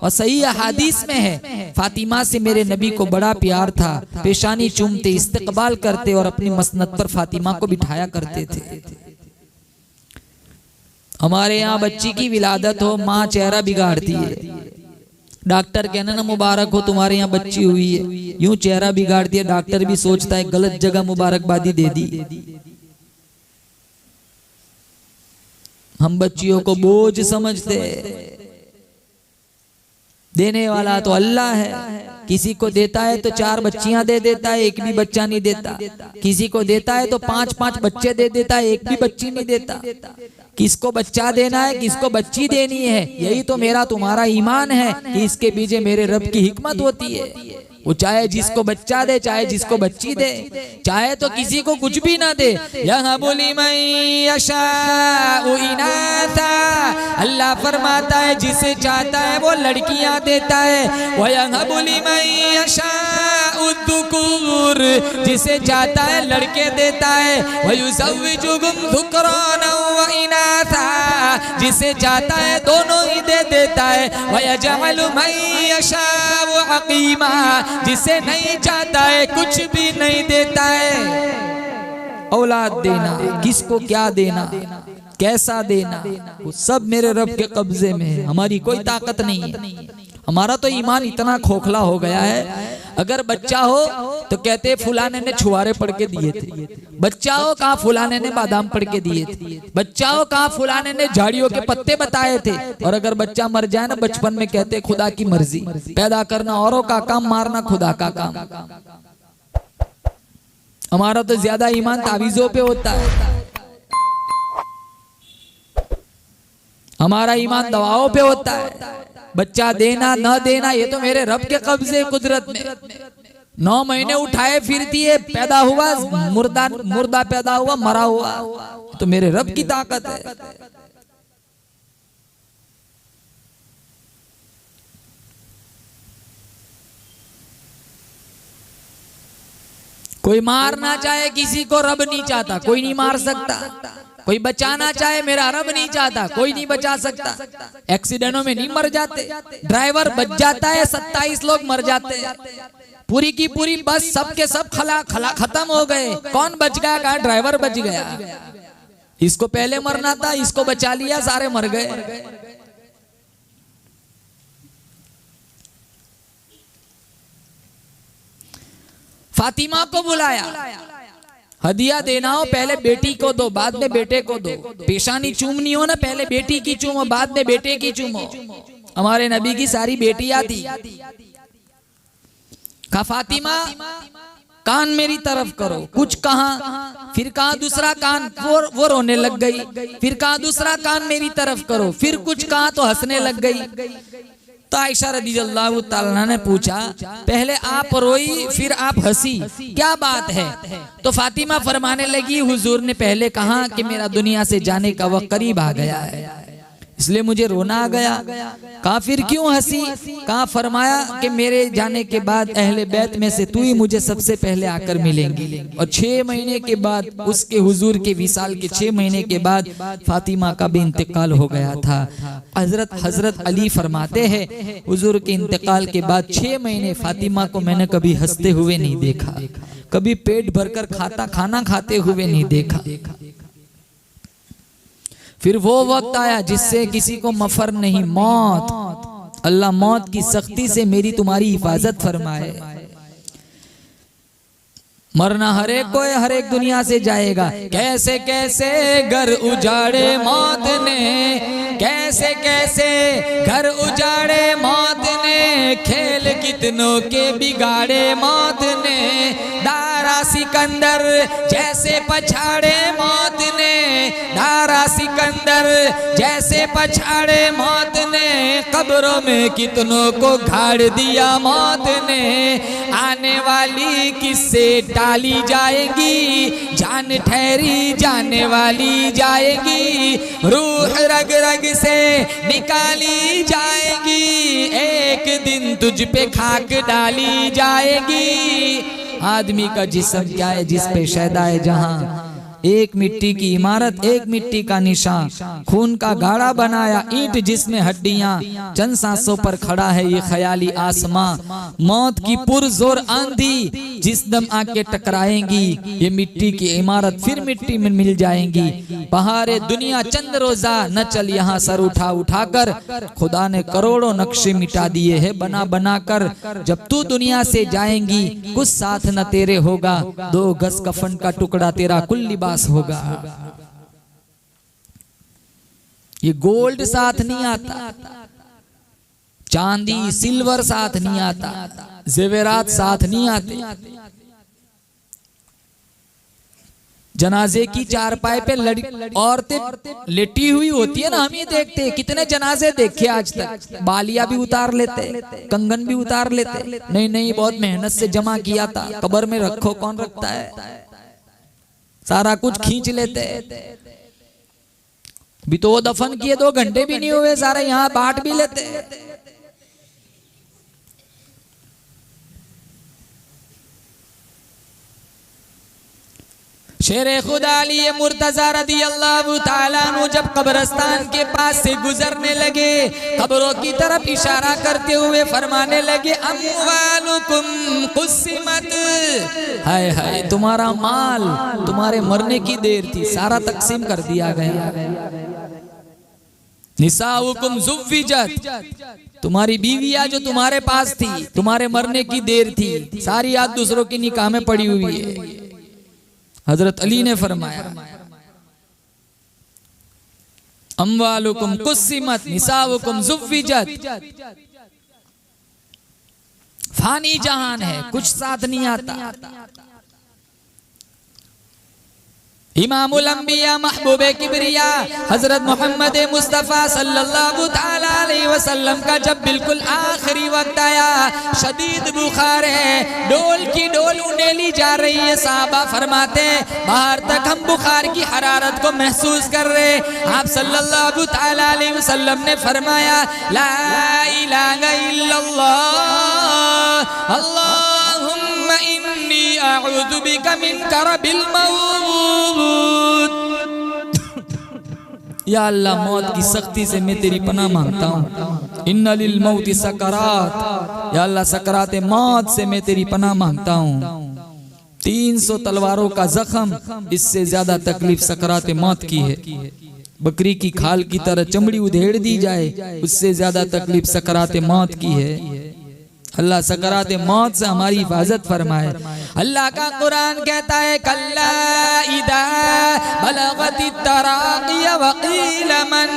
और सही अहादीस में है फातिमा से मेरे नबी को बड़ा प्यार था, पेशानी चूमते, इस्तकबाल करते और अपनी मसनद पर फातिमा को बिठाया करते थे। हमारे यहाँ बच्ची की विलादत हो, माँ चेहरा बिगाड़ती है। डॉक्टर कहना ना मुबारक हो तुम्हारे यहाँ बच्ची हुई है, यूं चेहरा बिगाड़ दिया। डॉक्टर भी सोचता है गलत जगह मुबारकबादी दे दी। हम बच्चियों को बोझ समझते, देने वाला तो अल्लाह है। किसी को देता है तो 4 बच्चियां दे देता है, एक भी बच्चा नहीं देता। किसी को देता है तो 5-5 बच्चे दे देता है, एक भी बच्ची नहीं देता। किसको बच्चा देना है, किसको बच्ची देनी है, यही तो मेरा तुम्हारा ईमान है कि इसके पीछे मेरे रब की हिकमत होती है। वो चाहे जिसको बच्चा दे, चाहे जिसको बच्ची दे, चाहे तो किसी को कुछ भी ना दे। यहाँ बोली अल्लाह फरमाता है जिसे चाहता है वो लड़कियां देता है। वह यहाँ बोली जिसे चाहता है लड़के देता है। जिसे चाहता है दोनों ही दे देता है। जिसे नहीं चाहता है कुछ भी नहीं देता है। औलाद देना, किसको क्या देना, कैसा देना, वो सब मेरे रब के कब्जे में है। हमारी कोई ताकत नहीं है। हमारा तो ईमान इतना खोखला हो गया है, अगर बच्चा हो तो कहते हैं फुलाने ने छुआरे पढ़ के दिए थे। बच्चा हो कहाँ फुलाने ने बादाम पढ़ के दिए थे। बच्चा हो कहाँ फुलाने ने झाड़ियों के पत्ते बताए थे। और अगर बच्चा मर जाए ना बचपन में कहते खुदा की मर्जी, पैदा करना औरों का काम, मारना खुदा का काम। हमारा तो ज्यादा ईमान तावीजों पे होता है, हमारा ईमान दवाओं पे होता है। बच्चा देना न देना ये तो मेरे रब के कब्जे कुदरत में। 9 महीने उठाए फिरती है, पैदा हुआ मुर्दा पैदा हुआ, मरा हुआ, तो मेरे रब की ताकत है। कोई मारना चाहे किसी को, रब नहीं चाहता, कोई नहीं मार सकता। कोई बचाना चाहे, मेरा रब नहीं चाहता, कोई नहीं बचा सकता। एक्सीडेंटों में नहीं मर जाते, ड्राइवर बच जाता है, 27 लोग मर जाते हैं। पूरी की पूरी बस सबके सब खला खत्म हो गए। कौन बच गया? कहा ड्राइवर बच गया। इसको पहले मरना था, इसको बचा लिया, सारे मर गए। फातिमा को बुलाया, हदिया देना हो पहले बेटी को दो, बाद में बेटे को दो। पेशानी चूमनी हो ना, पहले बेटी की चूमो, बाद में बेटे की चूमो। हमारे नबी की सारी बेटियां थी। कहा फातिमा कान मेरी तरफ करो, कुछ कहा, फिर कहा दूसरा कान, वो रोने लग गई। फिर कहा दूसरा कान मेरी तरफ करो, फिर कुछ कहा तो हंसने लग गई। तो आयशा रज़ियल्लाहु ताला ने पूछा, पहले आप रोई फिर आप हंसी, क्या बात है? तो फातिमा फरमाने लगी, हुजूर ने पहले कहा कि मेरा दुनिया से जाने का वक्त करीब आ गया है, इसलिए मुझे रोना आ गया। कहा फिर क्यों हंसी? कहा फरमाया कि मेरे जाने के बाद अहले बैत में से तू ही मुझे सबसे पहले आकर मिलेंगी। और 6 महीने के बाद, उसके हुजूर के विसाल के 6 महीने के बाद फातिमा का भी इंतकाल हो गया था। हजरत अली फरमाते हैं हुजूर के इंतकाल के बाद 6 महीने फातिमा को मैंने कभी हंसते हुए नहीं देखा, कभी पेट भरकर खाना खाते हुए नहीं देखा। फिर वो वक्त आया जिससे किसी को मफर नहीं, मौत। अल्लाह मौत की सख्ती से मेरी तुम्हारी हिफाजत फरमाए। मरना हर एक को, हर एक दुनिया से जाएगा। कैसे कैसे घर उजाड़े मौत ने, कैसे कैसे घर उजाड़े मौत ने, खेल कितनों के बिगाड़े मौत ने। दारा सिकंदर जैसे पछाड़े मौत ने, दारा सिकंदर जैसे पछाड़े मौत ने। कब्रों में कितनों को गाड़ दिया मौत ने। आने वाली किससे टाली जाएगी, जान ठहरी जाने वाली जाएगी। रूह रग रग से निकाली जाएगी, एक दिन तुझ पे खाक डाली जाएगी। आदमी का जिस्म क्या है जिस पे शैदा है जहां। एक मिट्टी की इमारत, एक मिट्टी का निशान, खून का गाढ़ा बनाया ईंट जिसमें हड्डियां, चंद सांसों पर खड़ा है ये ख्याली आसमां। मौत की पुरजोर आंधी जिस दम आके टकराएंगी, ये मिट्टी की इमारत फिर मिट्टी में मिल जाएंगी। बहारे दुनिया चंद रोजा न चल यहाँ सर उठा उठा कर, खुदा ने करोड़ों नक्शे मिटा दिए हैं बना बना कर। जब तू दुनिया से जाएंगी कुछ साथ न तेरे होगा, 2 गज कफन का टुकड़ा तेरा कुल लिबास होगा। ये गोल्ड साथ नहीं आता, चांदी सिल्वर साथ नहीं आता, जेवरात साथ नहीं आते। जनाजे की चारपाई पे औरतें लेटी हुई होती है ना, हम ये देखते हैं, कितने जनाजे देखे आज तक। बालिया भी उतार लेते, कंगन भी उतार लेते। नहीं नहीं, बहुत मेहनत से जमा किया था, कब्र में रखो, कौन रखता है, सारा कुछ खींच लेते। भी तो वो दफन किए 2 घंटे भी नहीं हुए, सारा यहाँ बांट भी लेते। शेर खुदा अली मुर्तजा रदियल्लाहु ताला अन्हु जब कब्रिस्तान के पास से गुजरने लगे, कब्रों की तरफ इशारा करते हुए फरमाने लगे, अम्वालुकुम कुस्सिमत, हाय हाय तुम्हारा माल तुम्हारे मरने की देर थी, सारा तकसीम कर दिया गया। निसाउकुम ज़ुव्विजत, तुम्हारी बीवियां जो तुम्हारे पास थी, तुम्हारे मरने की देर थी, सारी आज दूसरों की निकाह में पड़ी हुई है। हजरत अली ने फरमाया, अम्वालुकुम कुस्सिमत निसाउकुम ज़ुव्विजत, फानी जहान है, कुछ साथ नहीं आता। इमामुल अंबिया महबूबे किबरिया हजरत मोहम्मद मुस्तफ़ा सल्लल्लाहु ताला अलैहि वसल्लम का जब बिल्कुल आखिरी वक्त आया, शदीद बुखार है, डोल की डोल उनेली जा रही है। साहबा फरमाते बाहर तक हम बुखार की हरारत को महसूस कर रहे। आप सल्लल्लाहु ताला अलैहि वसल्लम ने फरमाया, ला इलाहा इल्लल्लाह अल्लाहुम्मा इन्नी अऊज़ु बिका मिन करबिल मौत। या अल्लाह, मौत की सख्ती से मैं तेरी पनाह मांगता हूँ। इन्ना लिल मौति सकरात, या अल्लाह सकरात मौत से मैं तेरी पनाह मांगता हूँ। 300 तलवारों का जख्म, इससे ज्यादा तकलीफ सकरात मौत की है। बकरी की खाल की तरह चमड़ी उधेड़ दी जाए, उससे ज्यादा तकलीफ सकरात मौत की है। अल्लाह सकरात मौत से हमारी हिफाजत फरमाए। अल्लाह का कुरान कहता है, कल्ला इदा बलगति तराक़ी वक़ील मन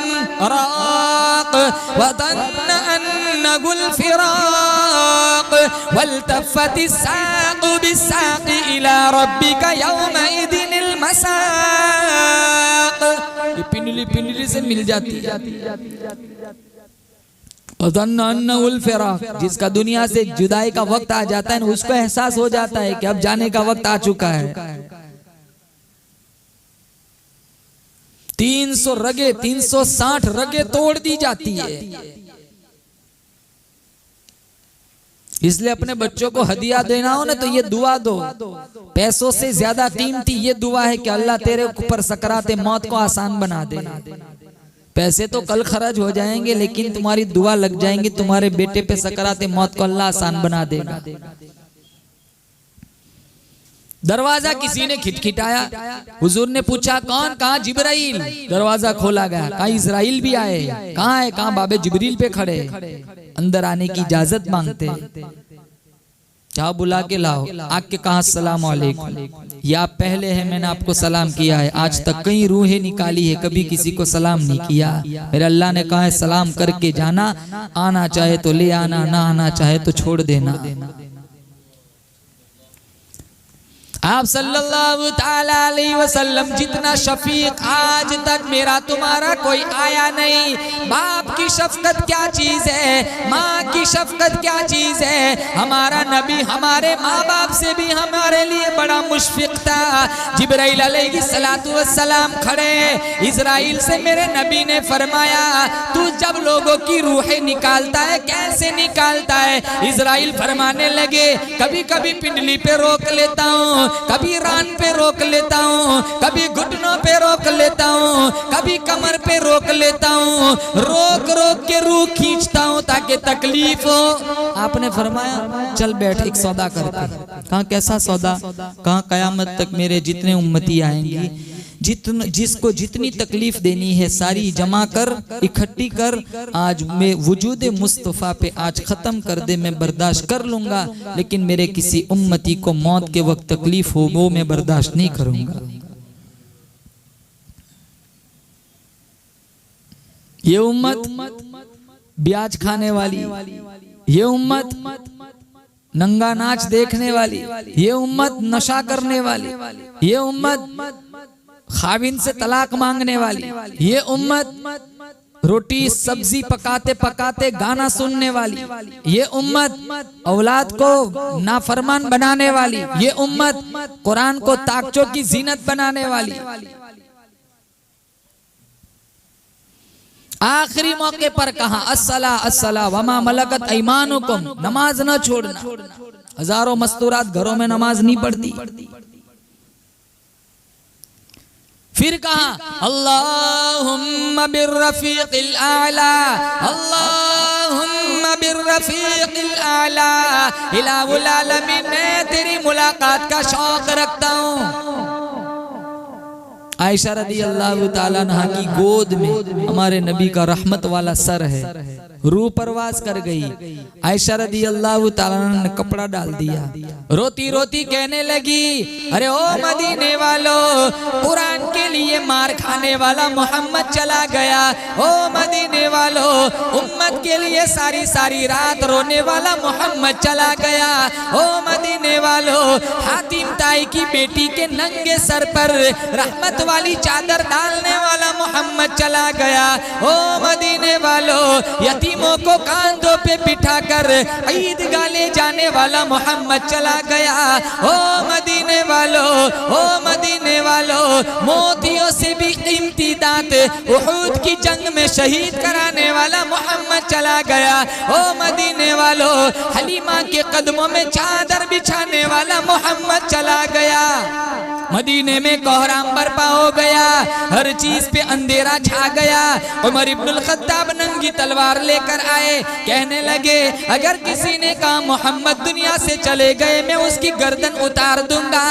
राक़ वज़न्न अन्नहुल फ़िराक़ वल्तफ़्फ़ति साक़ बिस्साक़ इला रब्बिका यौमइज़िनिल मसाक़। ये पिंडली पिंडली से मिल जाती है। जिसका दुनिया से जुदाई का वक्त आ जाता है, उसको एहसास हो जाता है कि अब जाने का वक्त आ चुका है। 300 रगे 360 रगे तोड़ दी जाती है। इसलिए अपने बच्चों को हदिया देना हो ना, तो ये दुआ दो। पैसों से ज्यादा कीमती ये दुआ है कि अल्लाह तेरे ऊपर सकराते मौत को आसान बना दे। पैसे तो कल खर्च हो जाएंगे, लेकिन तुम्हारी दुआ लग जाएंगी, तुम्हारे बेटे पे सकराते मौत को अल्लाह आसान बना देगा। दरवाजा किसी ने खिटखिटाया, हुजूर ने पूछा कौन? कहाँ? जिब्राइल। दरवाजा खोला गया, कहाँ इजराइल भी आए। कहाँ है? कहाँ बाबे जिब्रील पे खड़े। अंदर आने की इजाजत मांगते, चाहो बुला के लाओ। आके कहा अस्सलाम वालेकुम, या पहले है मैंने आपको सलाम किया है। आज तक कई रूहें निकाली है, कभी किसी को सलाम नहीं किया। मेरे अल्लाह ने कहा है सलाम करके जाना, आना चाहे तो ले आना, ना आना चाहे तो छोड़ देना। आप सल्लल्लाहु ताला अलैहि वसल्लम जितना शफीक आज तक मेरा तुम्हारा कोई आया नहीं। बाप की शफकत क्या चीज है, माँ की शफकत क्या चीज है। हमारा नबी हमारे माँ बाप से भी हमारे लिए बड़ा मुशफिक था। जिब्राइल अलैहिस्सलातु वस्सलाम खड़े, इजराइल से मेरे नबी ने फरमाया तू जब लोगों की रूहें निकालता है कैसे निकालता है। इजराइल फरमाने लगे कभी कभी पिंडली पे रोक लेता हूँ, कभी रान पे रोक लेता हूँ, कभी घुटनों पे रोक लेता हूँ, कभी कमर पे रोक लेता हूँ। रोक रोक के रूह खींचता हूँ ताकि तकलीफ हो। आपने फरमाया चल बैठ एक सौदा करते हैं। कहाँ कैसा सौदा? कहाँ कयामत तक मेरे जितने उम्मती आएंगी, जिसको जितनी तकलीफ देनी है सारी जमा कर, इकट्ठी कर। आज मैं वजूद मुस्तफ़ा पे आज खत्म कर दे, मैं बर्दाश्त कर लूंगा, लेकिन मेरे किसी उम्मती को मौत के वक्त तकलीफ हो वो मैं बर्दाश्त नहीं करूंगा। ये उम्मत ब्याज खाने वाली, ये उम्मत नंगा नाच देखने वाली, ये उम्मत नशा करने वाली, ये उम्मत खाविन से तलाक मांगने वाली, ये उम्मत रोटी सब्जी पकाते पकाते गाना सुनने वाली, ये उम्मत औलाद को नाफरमान बनाने वाली, ये उम्मत कुरान को ताकचों की जीनत बनाने वाली। आखिरी मौके पर कहा अस्सला अस्सला वमा मलकत ऐमानुकुम, नमाज न छोड़ना। हजारों मस्तूरात घरों में नमाज नहीं पढ़ती। फिर कहा अल्लाहुम्मा बिर्रफीक़िल आला, अल्लाहुम्मा बिर्रफीक़िल आला, इलाहुल आलमीन मैं तेरी मुलाकात का शौक रखता हूँ। आयशा रदी अल्लाह ताला अन्हा की गोद में हमारे नबी का रहमत वाला सर है, रूह परवास कर गई। आयशा रदी अल्लाह ताला अन्हा ने कपड़ा डाल दिया, रोती रोती कहने लगी अरे ओ मदीने वालों, कुरान के लिए मार खाने वाला मोहम्मद चला गया। ओ मदीने वालों, उम्मत के लिए सारी सारी रात रोने वाला मोहम्मद चला गया। ओ मदीने वालों, हातिम ताई की बेटी के नंगे सर पर रहमत वाली चादर डालने वाला मोहम्मद चला गया। ओ मदीने वालों, यतीमों को कांधों पे बिठाकर ईद गाले जाने वाला मोहम्मद चला गया। ओ मदीने वालों, ओ मदीने वालों, मोतियों से भी कीमती दांत उहद की जंग में शहीद कराने वाला मोहम्मद चला गया। ओ मदीने वालों, हलीमा के कदमों में चादर बिछाने वाला मोहम्मद चला गया। मदीने में कोहराम बरपा हो गया, हर चीज पे अंधेरा छा गया। उमर इब्नुल खत्ताब नंगी तलवार लेकर आए, कहने लगे अगर किसी ने कहा मोहम्मद दुनिया से चले गए मैं उसकी गर्दन उतार दूंगा।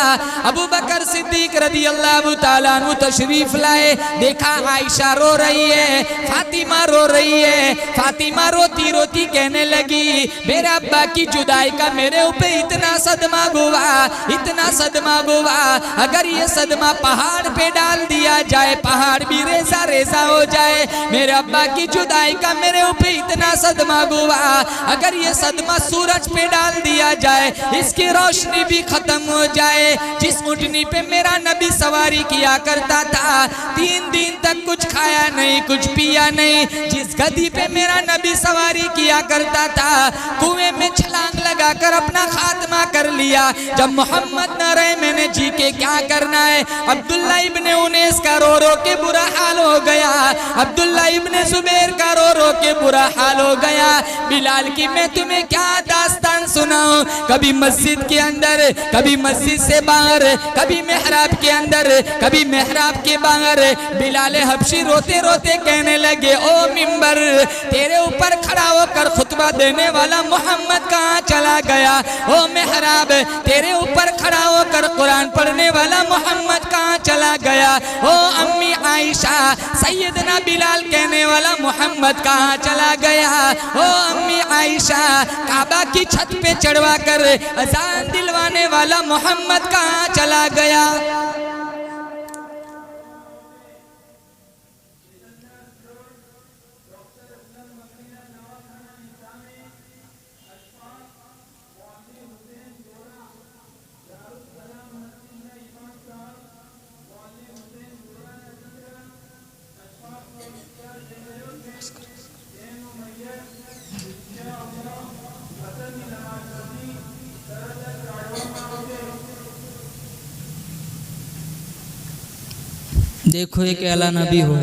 अबू बकर सिद्दीक रदी अल्लाह ताला अन्हु तशरीफ लाए, देखा आयशा रो रही है, फातिमा रो रही है। फातिमा रोती रोती कहने लगी मेरे अब्बा की जुदाई का मेरे ऊपर इतना सदमा हुआ, इतना सदमा हुआ, अगर ये सदमा पहाड़ पे डाल दिया जाए पहाड़ भी रेजा रेजा हो जाए। मेरे अब्बा की जुदाई का मेरे ऊपर इतना सदमा हुआ, अगर ये सदमा सूरज पे डाल दिया जाए इसकी रोशनी भी खत्म हो जाए। जिस ऊँटनी पे मेरा नबी सवारी किया करता था 3 दिन तक कुछ खाया नहीं कुछ पिया नहीं। जिस गधी पे मेरा नबी सवारी किया करता था कुएं में छलांग लगाकर अपना खात्मा कर लिया। जब मोहम्मद न रहे मैंने जी के क्या करना है। अब्दुल्ला इब्ने उनैस का रो रो के बुरा हाल हो गया, अब्दुल्ला इब्ने जुबैर का रो रो के बुरा हाल हो गया। बिलाल की मैं तुम्हें क्या दास्तान सुनाऊं, कभी मस्जिद के अंदर कभी मस्जिद से बाहर, कभी मेहराब के अंदर कभी मेहराब के बाहर। बिलाल हबशी रोते रोते कहने लगे ओ मिंबर, तेरे ऊपर खड़ा होकर खुतबा देने वाला मोहम्मद कहाँ चला गया। ओ मेहराब, तेरे ऊपर खड़ा होकर कुरान पढ़ने वाला मोहम्मद कहाँ चला गया। ओ अम्मी आयशा, सैयदना बिलाल कहने वाला मोहम्मद कहाँ चला गया। ओ अम्मी आयशा, काबा की छत पे चढ़वा कर अजान दिलवाने वाला मोहम्मद कहाँ चला गया। देखो एक ऐलान अभी हो,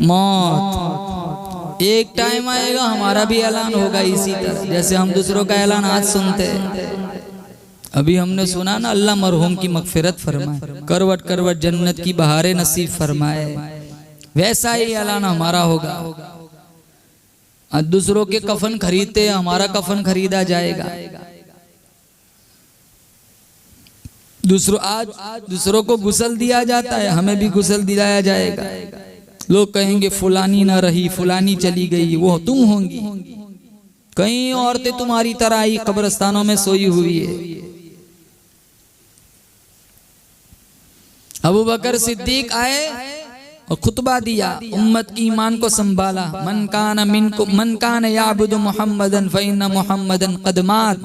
मौत एक टाइम आएगा हमारा भी ऐलान होगा इसी तरह, जैसे हम दूसरों का ऐलान आज सुनते हैं। अभी हमने सुना ना अल्लाह मरहूम की मगफिरत फरमाए, करवट करवट जन्नत की बहारें नसीब फरमाए, वैसा ही ऐलान हमारा होगा। आज दूसरों के कफन खरीदते हमारा कफन खरीदा जाएगा। आज दूसरों को गुसल दिया जाता है, हमें भी गुसल दिलाया जाएगा। लोग कहेंगे फुलानी ना रही फुलानी चली गई, वो तुम होंगी। कई औरतें तुम्हारी तरह ही कब्रिस्तानों में सोई हुई है। अबू बकर सिद्दीक आए, और खुतबा दिया, उम्मत की ईमान को संभाला। मन कान याबुदु मुहम्मदन फ़इन्न मुहम्मदन क़द मात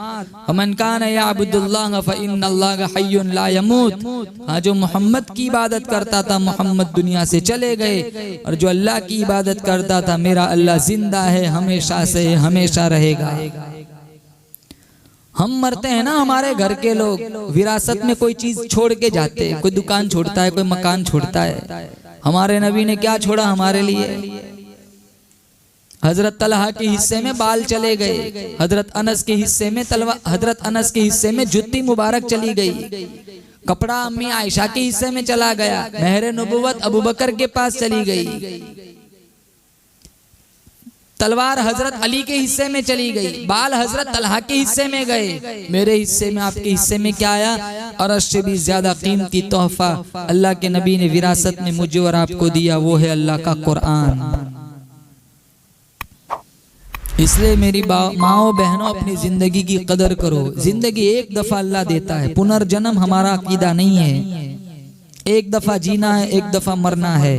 व मन कान याबुदुल्लाह फ़इन्नल्लाह हय्युन ला यमूत। जो मोहम्मद की इबादत करता था मोहम्मद दुनिया से चले गए, और जो अल्लाह की इबादत करता था मेरा अल्लाह जिंदा है, हमेशा से हमेशा रहेगा। हम मरते हैं ना, हमारे घर के लोग विरासत में कोई चीज छोड़ के जाते हैं, कोई दुकान छोड़ता है, कोई मकान छोड़ता है। हमारे नबी ने क्या छोड़ा हमारे लिए? हजरत तलहा के हिस्से में बाल चले गए, हजरत अनस के हिस्से में हजरत अनस के हिस्से में जुत्ती मुबारक चली गई, कपड़ा अम्मी आयशा के हिस्से में चला गया, महर नबुवत अबू बकर के पास चली गई, तलवार हजरत अली के हिस्से में चली गई, बाल हजरत तलहा के हिस्से में गए, मेरे हिस्से में आपके हिस्से में क्या आया? और उससे भी ज्यादा कीमती तोहफा अल्लाह के नबी ने विरासत में मुझे और आपको दिया, वो है अल्लाह का कुरान। इसलिए मेरी माओ बहनों, अपनी जिंदगी की कदर करो। जिंदगी एक दफा अल्लाह देता है, पुनर्जन्म हमारा अकीदा नहीं है। एक दफा जीना है, एक दफा मरना है,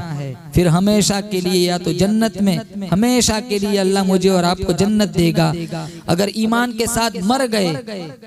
फिर हमेशा के लिए या तो जन्नत में, हमेशा के लिए अल्लाह मुझे और आपको जन्नत देगा। अगर ईमान के साथ मर गए,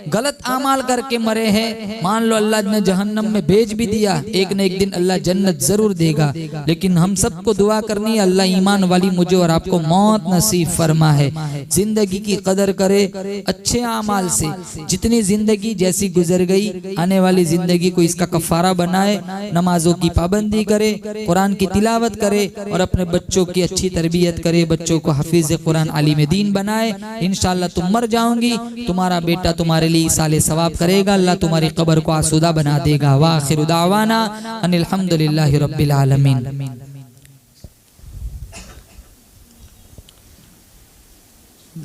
गलत आमाल करके मरे हैं, मान लो अल्लाह ने जहन्नम में भेज भी दिया, एक न एक दिन अल्लाह जन्नत जरूर देगा। लेकिन हम सबको दुआ करनी है, अल्लाह ईमान वाली मुझे और आपको मौत नसीब फरमा है। जिंदगी की कदर करे अच्छे आमाल से, जितनी जिंदगी जैसी गुजर गई, आने वाली जिंदगी को इसका कफारा बनाए, नमाजों की पाबंदी करे, कुरान की तिलावत करे और अपने बच्चों की अच्छी तरबियत करे, बच्चों को हाफिज कुरान आलिम दीन बनाए। इंशाअल्लाह तुम मर जाओगी, तुम्हारा बेटा तुम्हारे लिए साले सवाब करेगा, अल्लाह तुम्हारी कब्र को आसूदा बना देगा। वाखिरु दावाना अनिल हम्दुलिल्लाहि रब्बिल आलमीन।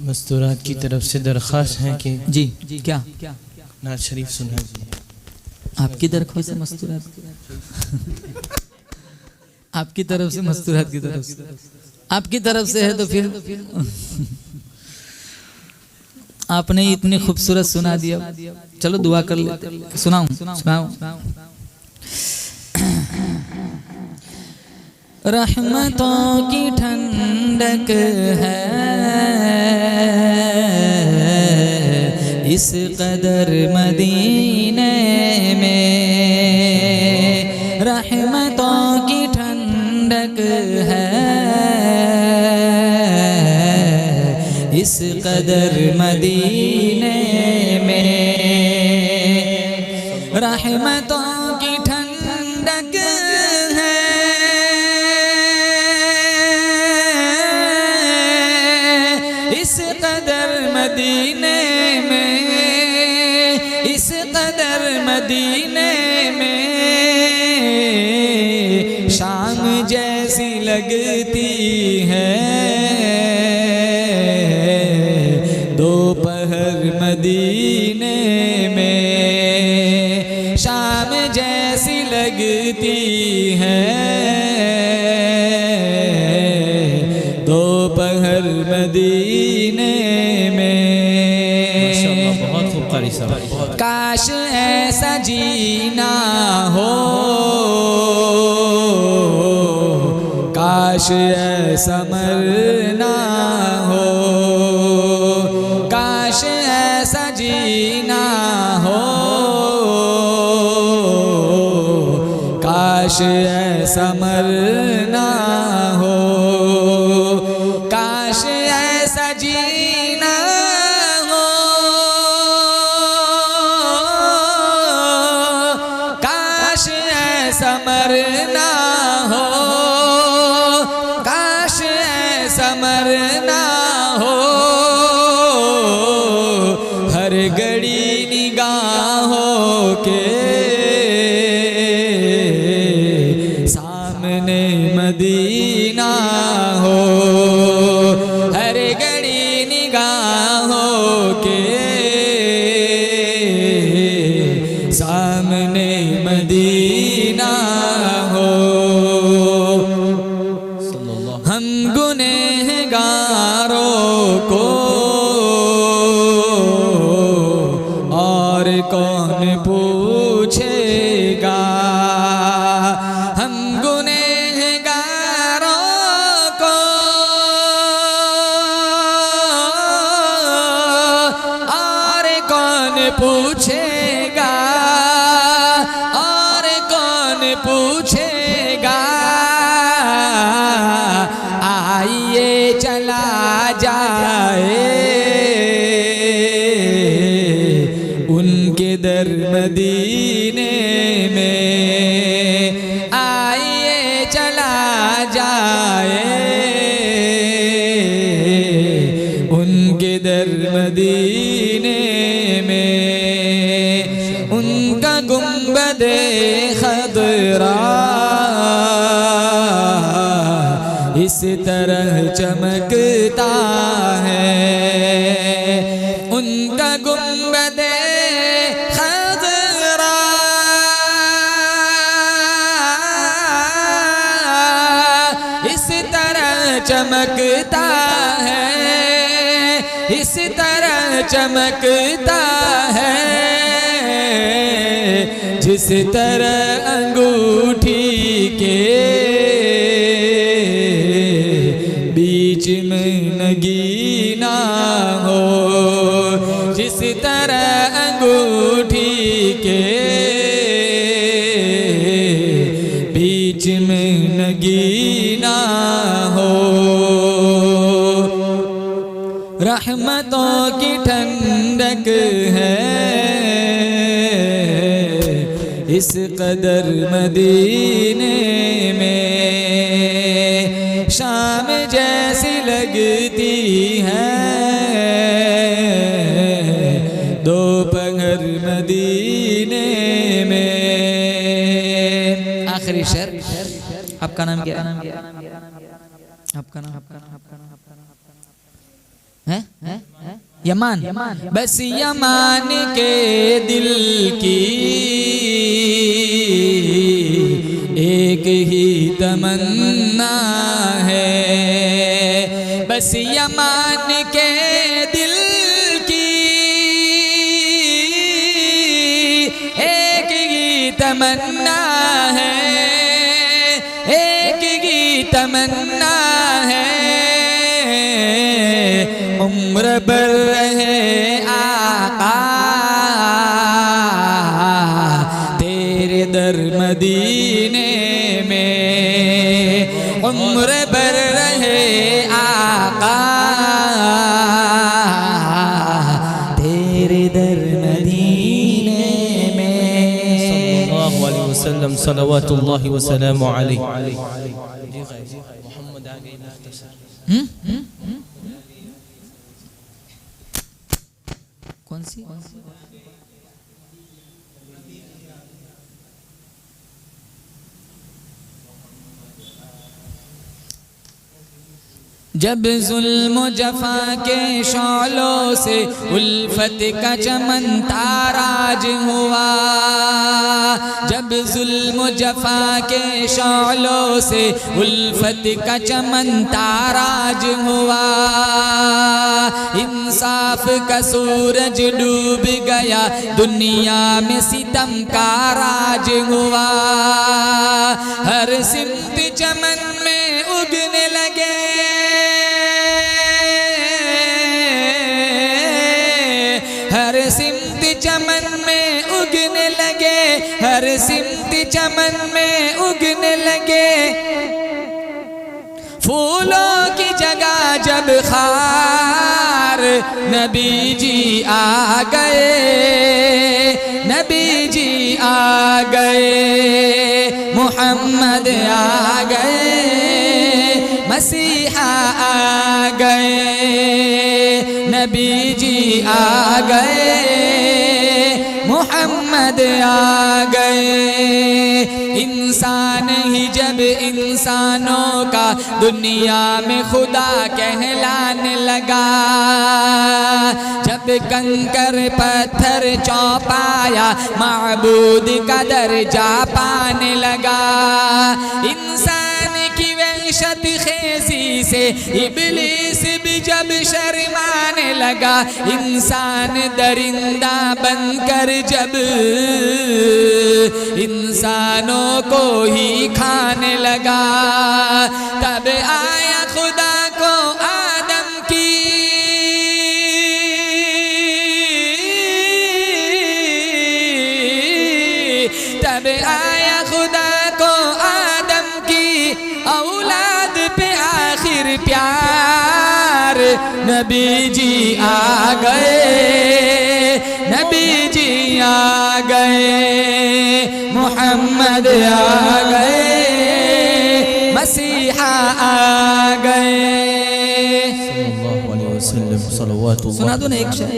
मस्तूरात की तरफ से दरख्वास्त है कि जी क्या नात शरीफ सुना जी। आपकी दरख्वास्त से मस्तूरात आपकी तरफ से, मस्तूरात की तरफ से, आपकी तरफ से है तो फिर आपने इतनी खूबसूरत सुना दिया, चलो दुआ कर लेते। सुनाऊं? रहमतों की ठंडक है इस कदर मदीने में, रहमतों की ठंडक है इस कदर मदीने में, रहमतों की ठंडक है इस कदर मदीने में, इस कदर मदीने में। शाम जैसी लगती है दोपहर मदीने में, शाम जैसी लगती है दोपहर मदीने में। बहुत खूब कारी साहब। काश ऐसा जीना हो, काश ऐसा मरना हो, काश ऐसा जीना हो, काश ऐसा मरना हो, काश ऐसा जीना हो, काश ऐसा मरना हो, काश ऐसा मरना हो। हर घड़ी निगाहों के सामने मदीना हो, हर घड़ी निगाहों के सामने मदीना हो। हम गुनहगारों को और कौन पूछेगा, हम गुनहगारों पूछेगा और कौन पूछेगा, आइए चला जाए उनके दर मदीने में, आइए चला जाए उनके दर मदीने में। उनका गुंबदे खदरा इस तरह चमकता है, उनका गुंबदे खदरा इस तरह चमकता है, इस तरह चमकता है, जिस तरह अंगूठी के बीच में नगीना हो, जिस तरह अंगूठी के बीच में नगीना हो। रहमतों की ठंडक है इस कदर मदीने में, शाम जैसी लगती है दोपहर मदीने में। आखिरी शेर, आपका नाम क्या है? आपका नाम है? यमान। बस यमान के दिल की एक ही तमन्ना है, बस यमान के दिल की एक ही तमन्ना है, एक ही तमन्ना है, उम्र भर रहे आका तेरे दर मदीने में, उम्र भर रहे आका तेरे दर मदीने में। सल्लल्लाहु अलैहि वसल्लम सल्लल्लाहु वसल्लम अलैहि। मोहम्मद आ गई ना कौन सी? जब जुल्म जफा के शौलों से उल्फत का चमन ताराज हुआ, जब जुल्म जफा के शौलों से उल्फत का चमन ताराज हुआ, इंसाफ का सूरज डूब गया, दुनिया में सितम का राज हुआ, हर सिमत चमन में उगने लगे, हर सिमत चमन में उगने लगे, हर सिमत चमन में उगने लगे, फूलों की जगह जब खार नबी जी आ गए, नबी जी आ गए, मोहम्मद आ गए, मसीहा आ गए, नबी जी आ गए, मोहम्मद आ गए। इंसान ही जब इंसानों का दुनिया में खुदा कहलाने लगा, जब कंकर पत्थर चौपाया माबूद का दर्जा पाने लगा, इंसान की वहशत खेजी से इब्लीस भी जब शर्माने लगा, इंसान दरिंदा बनकर जब इंसानों को ही खाने लगा, तब आया खुदा को आदम की खातिर प्यार, नबी जी आ गए, नबी जी आ गए, मोहम्मद आ गए, मसीहा आ गए। सुना दो ना एक शेर।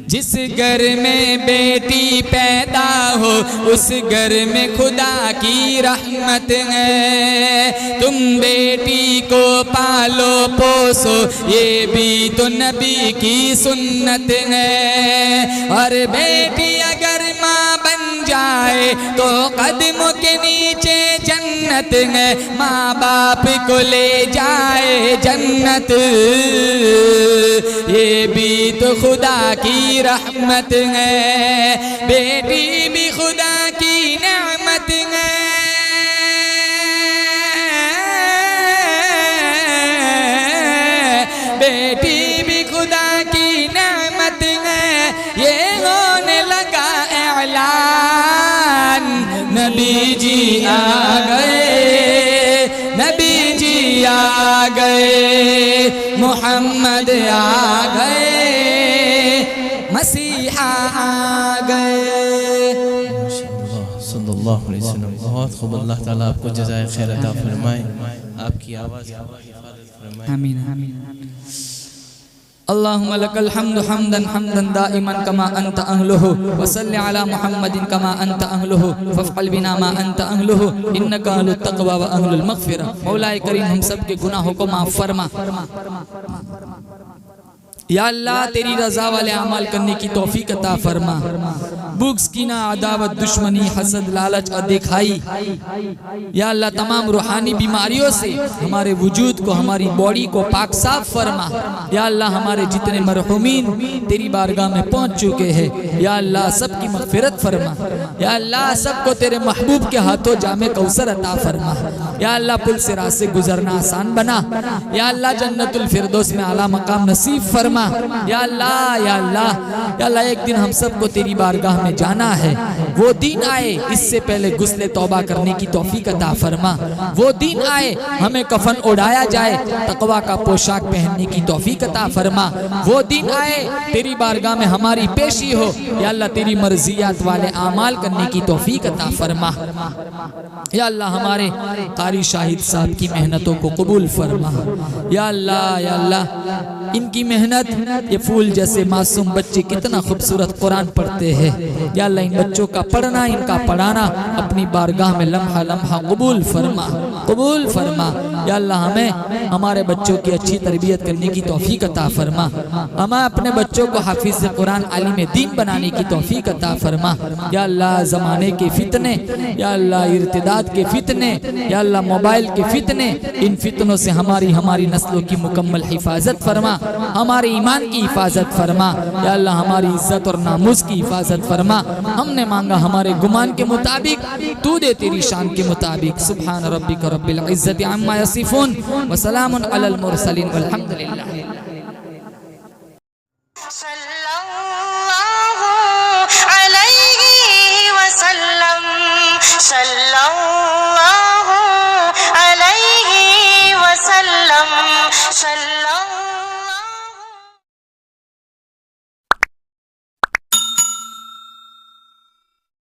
जिस घर में बेटी पैदा हो उस घर में खुदा की रहमत है। तुम बेटी को पालो पोसो ये भी तो नबी की सुन्नत है। और बेटी अगर माँ बन जाए तो कदमों के नीचे जन्नत है। माँ बाप को ले जाए जन्नत, ये भी तो खुदा की रहमत है। बेटी भी खुदा की नेमत है। बेटी भी खुदा की नेमत है। ये होने लगा ऐलान, नबी जी आ गए, नबी जी आ गए, मोहम्मद आ गए, मसीहा आ गए। सल्लल्लाहु अलैहि वसल्लम। बहुत खूब, अल्लाह ताला आपको जज़ाए खैर अता फरमाए, आपकी आवाज़ फरमाए। आमीन आमीन। अल्लाहुम्मा लकल हम्दु हम्दन हम्दन दाइमन कमा अंत अहलुहु व सल्लि अला मुहम्मदिन कमा अंत अहलुहु फफ़अल बिना मा अंत अहलुहु इन्नका अहलुत तक़वा व अहलुल मग़फ़िरा। मौलाए करीम हम सब के गुनाहों को माफ़ फरमा। या अल्लाह तेरी रज़ा वाले अमल करने की तौफीक अता फरमा। बुग़्ज़, कीना, अदावत, दुश्मनी, हसद, लालच और दिखाई, या अल्लाह तमाम रूहानी बीमारियों से हमारे वजूद को, हमारी बॉडी को पाक साफ फरमा। या अल्लाह हमारे जितने मरहूमीन तेरी बारगाह में पहुँच चुके हैं, या अल्लाह सबकी मग़फ़िरत फरमा। या अल्लाह सबको तेरे महबूब के हाथों जामे कौसर अता फरमा। या अल्लाह पुल से रात से गुजरना आसान बना। या अल्लाह जन्नतुल फिरदौस में आला मकाम नसीब फरमा। या अल्लाह, या अल्लाह, या अल्लाह एक दिन हम सबको तेरी बारगाह में जाना है। वो दिन आए इससे पहले गुस्ले तौबा करने की तौफीक अता फरमा। वो दिन आए हमें कफन उड़ाया जाए, तकवा का पोशाक पहनने की तौफीक अता फरमा। वो दिन आए तेरी बारगाह में हमारी पेशी हो, या अल्लाह तेरी मर्जियात वाले आमाल करने की तौफीक अता फरमा। या अल्लाह हमारे कारी शाहिद साहब की मेहनतों को कबूल फरमा। या अल्लाह, या अल्लाह इनकी मेहनत, ये फूल जैसे मासूम बच्चे कितना खूबसूरत कुरान पढ़ते हैं। या अल्लाह इन बच्चों का पढ़ना, इनका पढ़ाना अपनी बारगाह में लम्हा लम्हा कबूल फरमा, कबूल फरमा। या अल्लाह हमें हमारे बच्चों की अच्छी तरबियत करने की तौफीक अता फरमा। हमें अपने बच्चों को हाफिज कुरान आलिम दीन बनाने की तौफीक अता फरमा। या अल्लाह ज़माने के फितने, या अल्लाह इर्तिदाद के फितने, या अल्लाह मोबाइल के फितने, इन फितनों से हमारी नस्लों की मुकम्मल हिफाजत फरमा। हमारे ईमान की हिफाजत फरमा। या अल्लाह हमारी इज्जत और नामूस की हिफाजत फरमा। हमने मांगा हमारे गुमान के मुताबिक, तू दे तेरी शान के मुताबिक। सुब्हान रब्बिका रब्बिल इज्जति अम्मा यसिफून व सलामुन अलल मुरसलीन वल्हम्दुलिल्लाह।